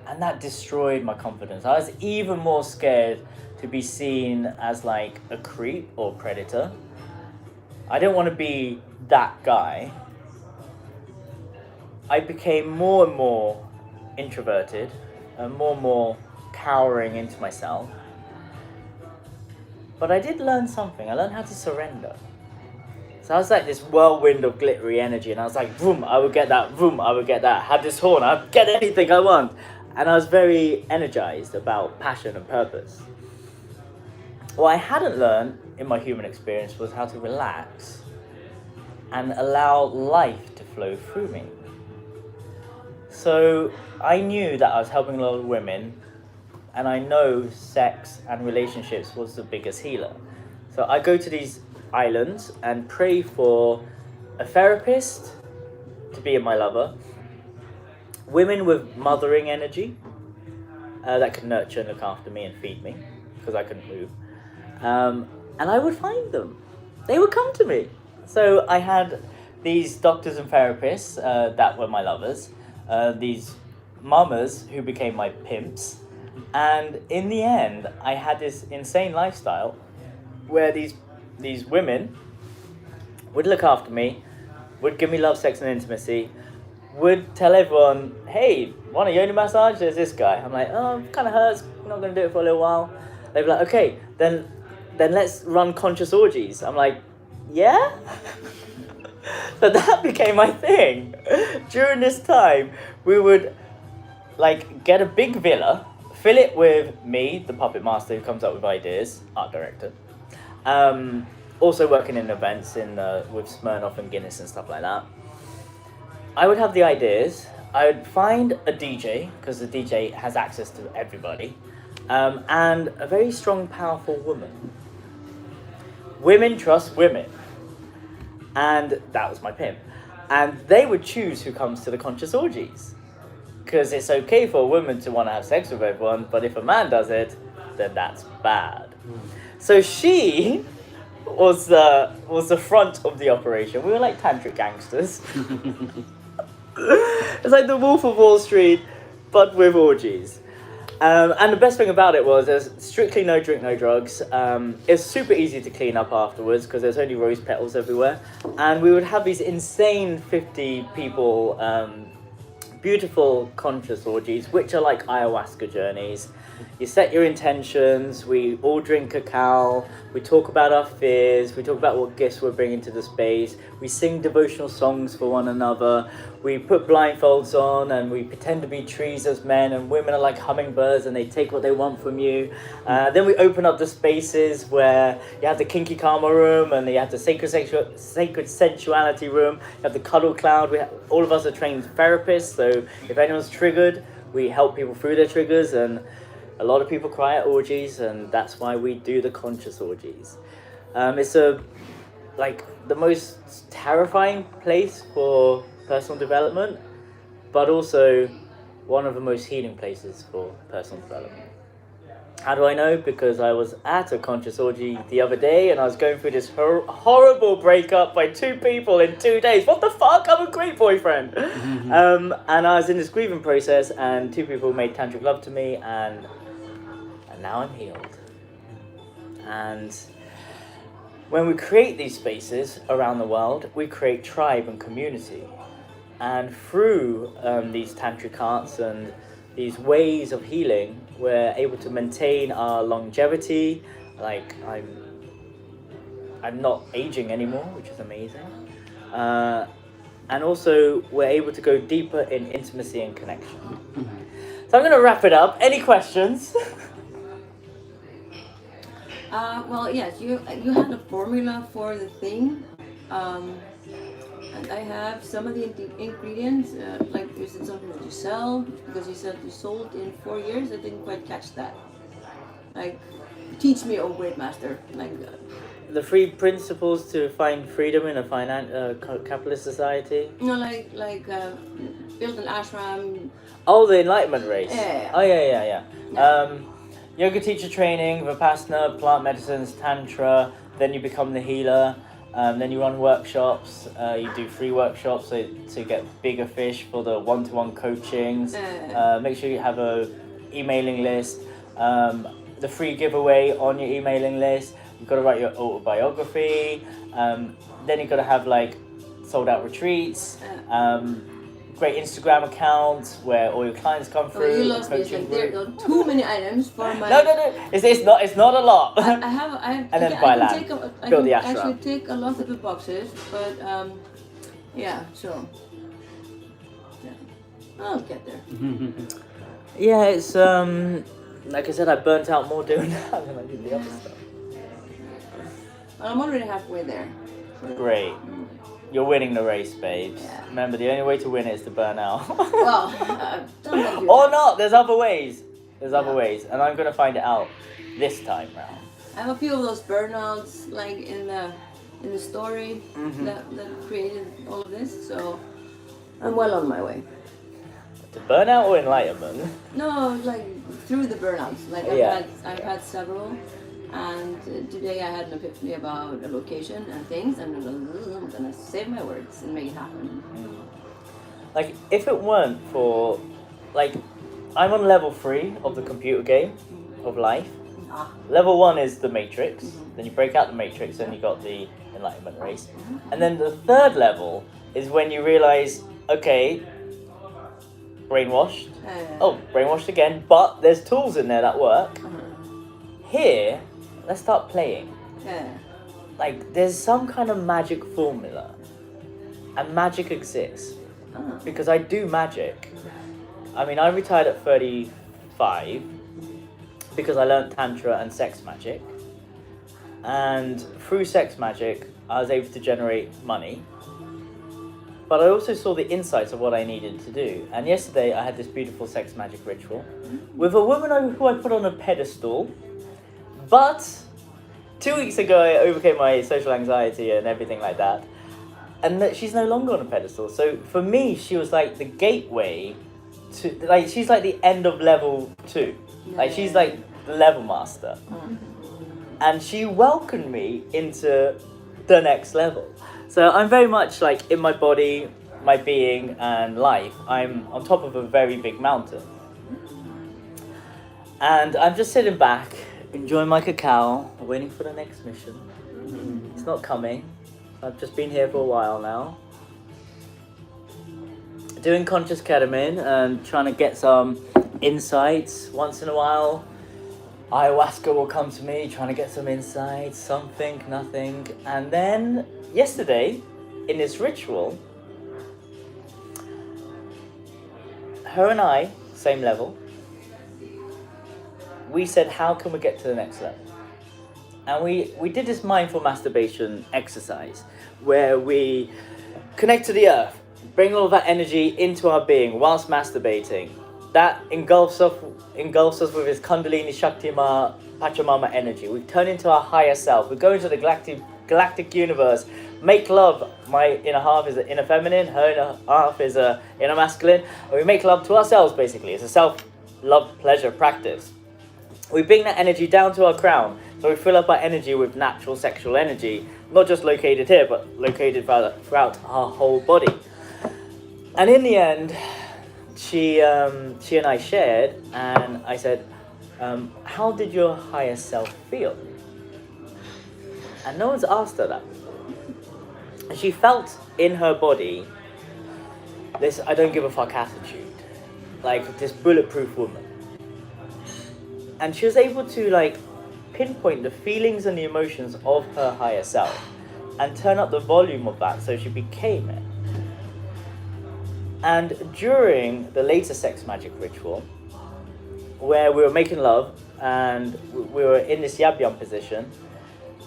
And that destroyed my confidence. I was even more scared to be seen as like a creep or predator. I didn't want to be that guy. I became more and more introverted and more cowering into myself. But I did learn something. I learned how to surrender. So I was like this whirlwind of glittery energy, and I was like, boom, I would get that, boom, I would get that. Had this horn, I'd get anything I want. And I was very energized about passion and purpose. What I hadn't learned in my human experience was how to relax and allow life to flow through me. So I knew that I was helping a lot of women, and I know sex and relationships was the biggest healer. So I go to these islands and pray for a therapist to be my lover, women with mothering energy that could nurture and look after me and feed me because I couldn't move. And I would find them. They would come to me. So I had these doctors and therapists that were my lovers, these mamas who became my pimps. And in the end, I had this insane lifestyle where these women would look after me, would give me love, sex, and intimacy, would tell everyone, hey, want a yoni massage? There's this guy. I'm like, oh, it kind of hurts. I'm not going to do it for a little while. They'd be like, okay, then let's run conscious orgies. I'm like, yeah? So that became my thing. During this time, we would like get a big villa, fill it with me, the puppet master who comes up with ideas, art director. Also working in events with Smirnoff and Guinness and stuff like that. I would have the ideas. I would find a DJ, because the DJ has access to everybody, and a very strong, powerful woman. Women trust women. And that was my pimp. And they would choose who comes to the conscious orgies. Because it's okay for a woman to want to have sex with everyone, but if a man does it, then that's bad. So she was the front of the operation. We were like tantric gangsters. It's like the Wolf of Wall Street, but with orgies. And the best thing about it was there's strictly no drink, no drugs. It's super easy to clean up afterwards because there's only rose petals everywhere. And we would have these insane 50 people, beautiful conscious orgies, which are like ayahuasca journeys. You set your intentions, we all drink cacao, we talk about our fears, we talk about what gifts we're bringing to the space, we sing devotional songs for one another, we put blindfolds on and we pretend to be trees as men, and women are like hummingbirds and they take what they want from you. Then we open up the spaces where you have the kinky karma room and you have the sacred sensuality room, you have the cuddle cloud. All of us are trained therapists, so if anyone's triggered, we help people through their triggers, and a lot of people cry at orgies, and that's why we do the conscious orgies. It's the most terrifying place for personal development, but also one of the most healing places for personal development. How do I know? Because I was at a conscious orgy the other day, and I was going through this horrible breakup by 2 people in 2 days. What the fuck? I'm a great boyfriend. And I was in this grieving process, and 2 people made tantric love to me, and now I'm healed. And when we create these spaces around the world, we create tribe and community. And through these tantric arts and these ways of healing, we're able to maintain our longevity. Like I'm not aging anymore, which is amazing. And also we're able to go deeper in intimacy and connection. So I'm gonna wrap it up. Any questions? Well, yes, you had a formula for the thing, and I have some of the ingredients. Like, is it something that you sell? Because you said you sold in 4 years. I didn't quite catch that. Like, teach me, oh great master. Like, the 3 principles to find freedom in a capitalist society. no, like build an ashram. Oh, the Enlightenment race. Yeah. Oh yeah. Yoga teacher training, Vipassana, plant medicines, Tantra, then you become the healer, then you run workshops, you do free workshops to get bigger fish for the one-to-one coachings, make sure you have a emailing list, the free giveaway on your emailing list, you've got to write your autobiography, then you've got to have like sold out retreats, great Instagram account where all your clients come through. You lost me. There are too many items for my. No. It's not a lot. I have. And then buy land. Build the ashram. I actually take a lot of the boxes, but yeah. So yeah. I'll get there. Yeah, it's like I said, I burnt out more doing that than I did the other stuff. Well, I'm already halfway there. Great. You're winning the race, babes. Yeah. Remember, the only way to win it is to burn out. Well, don't let you. Or not. There's other ways. Other ways, and I'm gonna find it out this time round. I have a few of those burnouts, like in the story that created all of this. So I'm well on my way. The burnout or enlightenment? No, like through the burnouts. Like Yeah. I've had several, and today I had an epiphany about a location and things, and I'm gonna save my words and make it happen. Like, if it weren't for, like, I'm on level 3 of the computer game of life. Ah. Level 1 is the Matrix. Then you break out the Matrix, and you got the Enlightenment race. And then the third level is when you realize, okay, brainwashed. Oh, brainwashed again. But there's tools in there that work. Here, let's start playing. Like, there's some kind of magic formula. And magic exists. Because I do magic. I mean, I retired at 35 because I learned Tantra and sex magic. And through sex magic, I was able to generate money. But I also saw the insights of what I needed to do. And yesterday, I had this beautiful sex magic ritual with a woman who I put on a pedestal. But 2 weeks ago, I overcame my social anxiety and everything like that. And that she's no longer on a pedestal. So for me, she was like the gateway to, like, she's like the end of level 2. Like, she's like the level master. And she welcomed me into the next level. So I'm very much like in my body, my being and life, I'm on top of a very big mountain. And I'm just sitting back, enjoying my cacao, waiting for the next mission. It's not coming. I've just been here for a while now. Doing conscious ketamine and trying to get some insights. Once in a while, ayahuasca will come to me, trying to get some insights, something, nothing. And then yesterday, in this ritual, her and I, same level, we said, how can we get to the next level? And we did this mindful masturbation exercise where we connect to the earth, bring all of that energy into our being whilst masturbating. That engulfs us with this Kundalini Shakti Pachamama energy. We turn into our higher self. We go into the galactic universe, make love. My inner half is the inner feminine, her inner half is a inner masculine. And we make love to ourselves, basically. It's a self-love pleasure practice. We bring that energy down to our crown. So we fill up our energy with natural sexual energy, not just located here, but located throughout our whole body. And in the end, she and I shared, and I said, how did your higher self feel? And no one's asked her that. And she felt in her body this I don't give a fuck attitude, like this bulletproof woman. And she was able to like pinpoint the feelings and the emotions of her higher self and turn up the volume of that so she became it. And during the later sex magic ritual, where we were making love and we were in this yab yum position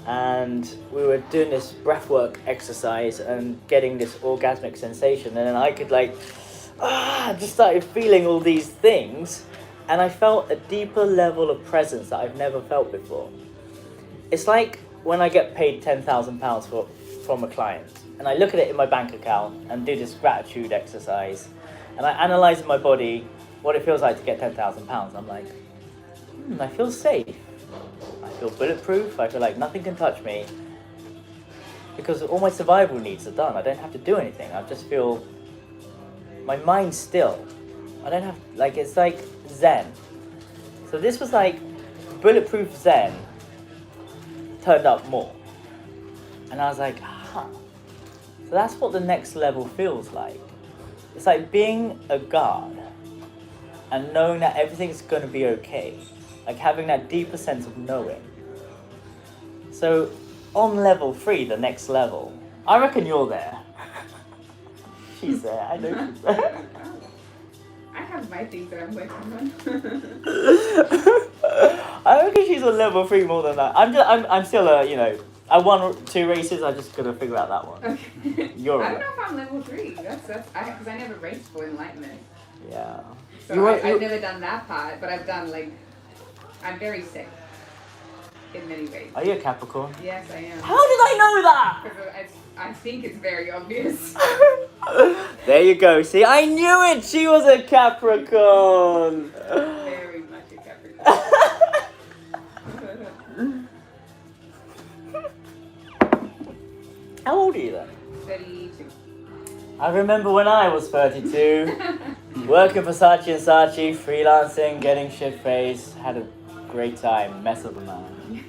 and we were doing this breathwork exercise and getting this orgasmic sensation, and then I could like just started feeling all these things. And I felt a deeper level of presence that I've never felt before. It's like when I get paid £10,000 from a client, and I look at it in my bank account and do this gratitude exercise, and I analyze in my body what it feels like to get £10,000. I'm like, I feel safe. I feel bulletproof. I feel like nothing can touch me because all my survival needs are done. I don't have to do anything. I just feel my mind's still. I don't have, like, it's like Zen. So this was like bulletproof Zen turned up more. And I was like, So that's what the next level feels like. It's like being a guard and knowing that everything's going to be okay. Like having that deeper sense of knowing. So on level 3, the next level, I reckon you're there. She's there, I know she's there. I have my things that I'm working on. I reckon she's on level 3 more than that. I'm still I won 2 races. I just gotta figure out that one. Okay. You're. I don't know if I'm level 3. That's because I never raced for Enlightenment. Yeah. So I've never done that part, but I've done I'm very sick in many ways. Are you a Capricorn? Yes, I am. How did I know that? Because I think it's very obvious. There you go. See, I knew it. She was a Capricorn. Very much a Capricorn. How old are you then? 32. I remember when I was 32, working for Saatchi and Saatchi, freelancing, getting shit-faced, had a great time, mess of a man.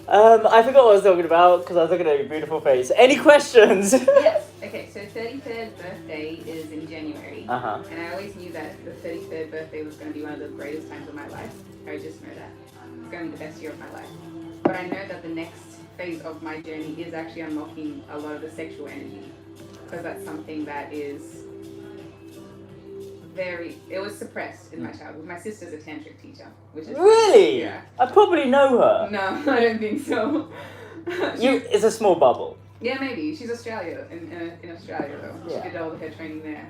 I forgot what I was talking about because I was looking at your beautiful face. Any questions? Yes. Okay, so 33rd birthday is in January. Uh-huh. And I always knew that the 33rd birthday was going to be one of the greatest times of my life. I just know that. It's going to be the best year of my life. But I know that the next phase of my journey is actually unlocking a lot of the sexual energy. Because that's something that is it was suppressed in my childhood. My sister's a tantric teacher, which is Really? Yeah. I probably know her. No, I don't think so. It's a small bubble. Yeah, maybe. She's Australia, in Australia though. Yeah. She did all of her training there.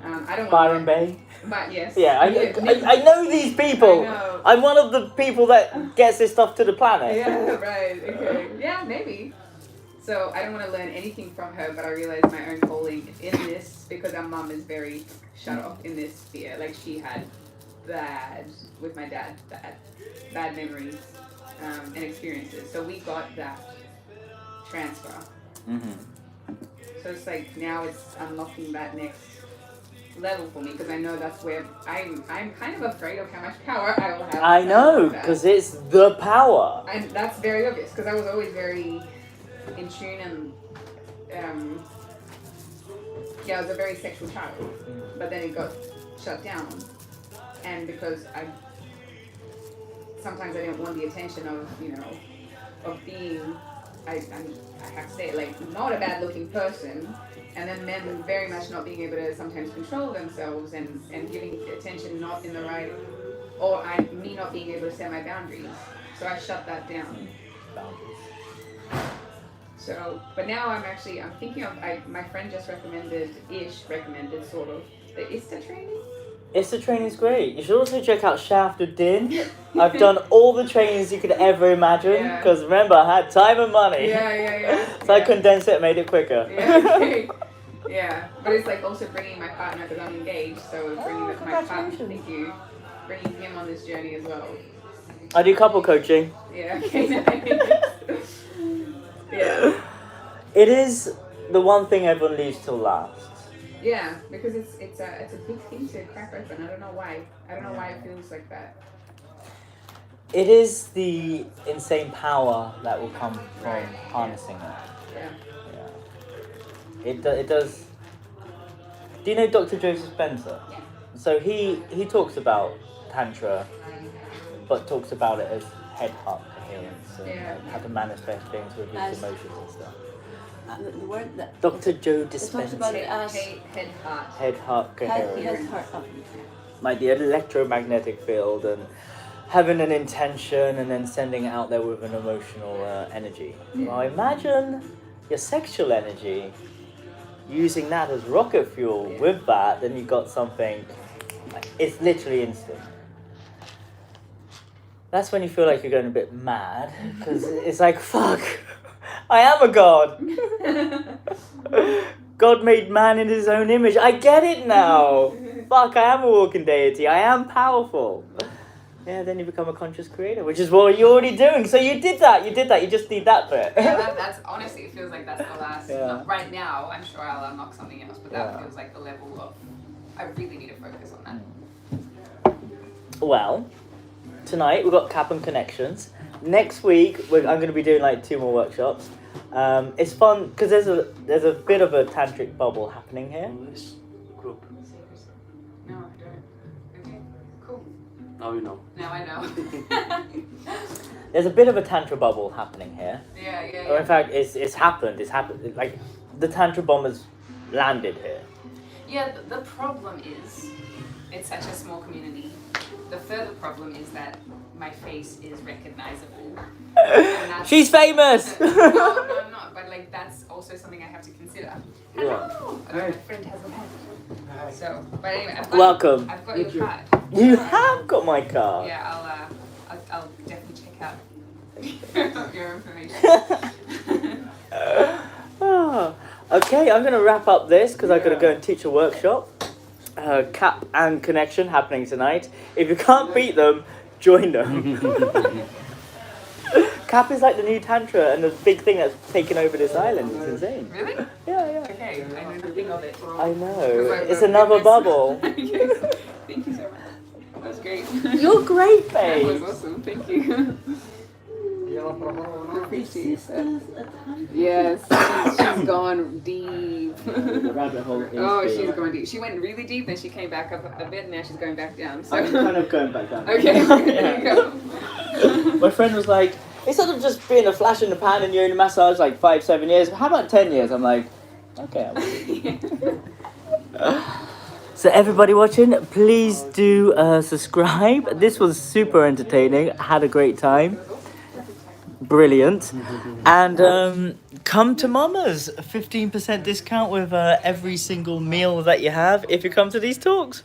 I don't Byron want Bay. But yes. Yeah, I know these people. I know. I'm one of the people that gets this stuff to the planet. Yeah, right. Okay. Yeah, maybe. So I don't want to learn anything from her, but I realized my own calling in this because our mum is very shut off in this sphere. Like she had with my dad, bad memories and experiences. So we got that transfer. Mm-hmm. So it's like now it's unlocking that next level for me because I know that's where I'm kind of afraid of how much power I will have. I know, because it's the power. And that's very obvious because I was always very in tune and I was a very sexual child, but then it got shut down, and because sometimes I didn't want the attention of being I have to say like not a bad looking person, and then men very much not being able to sometimes control themselves and giving attention not in the right, or me not being able to set my boundaries, so I shut that down. So, but now I'm thinking of, my friend just recommended sort of, the ISTA training. ISTA training's great. You should also check out Shaft Uddin. I've done all the trainings you could ever imagine, Yeah. because remember, I had time and money. Yeah. So I condensed it and made it quicker. Yeah, yeah. But it's like also bringing my partner, because I'm engaged, so bringing my partner, congratulations. thank you, bringing him on this journey as well. I do couple coaching. Yeah, okay, nice. Yeah. It is the one thing everyone leaves till last. Yeah, because it's a big thing to crack open. I don't know why. I don't know why it feels like that. It is the insane power that will come from Right. harnessing it. Yeah. Yeah. It does. Do you know Dr. Joseph Spencer? Yeah. So he talks about Tantra, but talks about it as head-heart coherence and Yeah. like, how to manifest things with his As- emotions and stuff. The word that Dr. Joe talks Dispenza. about it as Head, heart. Head-heart coherence. head, heart up. Like the electromagnetic field and having an intention and then sending it out there with an emotional energy. Well, imagine your sexual energy using that as rocket fuel. Yeah. With that, then you got something, it's literally instant. That's when you feel like you're going a bit mad, because it's like, fuck, I am a god. God made man in his own image. I get it now. Fuck, I am a walking deity. I am powerful. Yeah, then you become a conscious creator, which is what you're already doing. So you did that. You just need that bit. Yeah, that's honestly, it feels like that's the last. Yeah. Not right now, I'm sure I'll unlock something else, but that Yeah. feels like the level of. I really need to focus on that. Well, tonight we've got Cap and Connections. Next week I'm going to be doing like 2 more workshops. It's fun because there's a bit of a tantric bubble happening here. This group. No, I don't. Okay, cool. Now you know. Now I know. There's a bit of a tantra bubble happening here. Yeah. Or in fact, it's happened. It's happened. Like the tantra bomb has landed here. Yeah, the problem is, it's such a small community. The further problem is that my face is recognizable. And that's- She's famous. No, I'm not. But like that's also something I have to consider. Yeah. Hello. My friend has a hand. So, but anyway, Welcome. I've got your card. You have got my card. Yeah, I'll definitely check out your information. Oh, Okay, I'm gonna wrap up this because I've got to go and teach a workshop. Cap and connection happening tonight. If you can't beat them, join them. Cap is like the new tantra and the big thing that's taken over this island. It's insane. Really? Yeah. Okay, I know nothing of it. I know. It's another bubble. Thank you so much. That was great. You're great, That babe. was awesome. Thank you. Appreciate that. Yes, she's gone deep. The rabbit hole is Oh, big. she's going deep. She went really deep, then she came back up a bit, and now she's going back down. So. I'm kind of going back down. Okay, there you go. My friend was like, instead of just being a flash in the pan and you're in a massage like 5-7 years, how about 10 years? I'm like, okay. So everybody watching, please do subscribe. This was super entertaining. Had a great time. Brilliant. And come to Mama's. 15% discount with every single meal that you have if you come to these talks.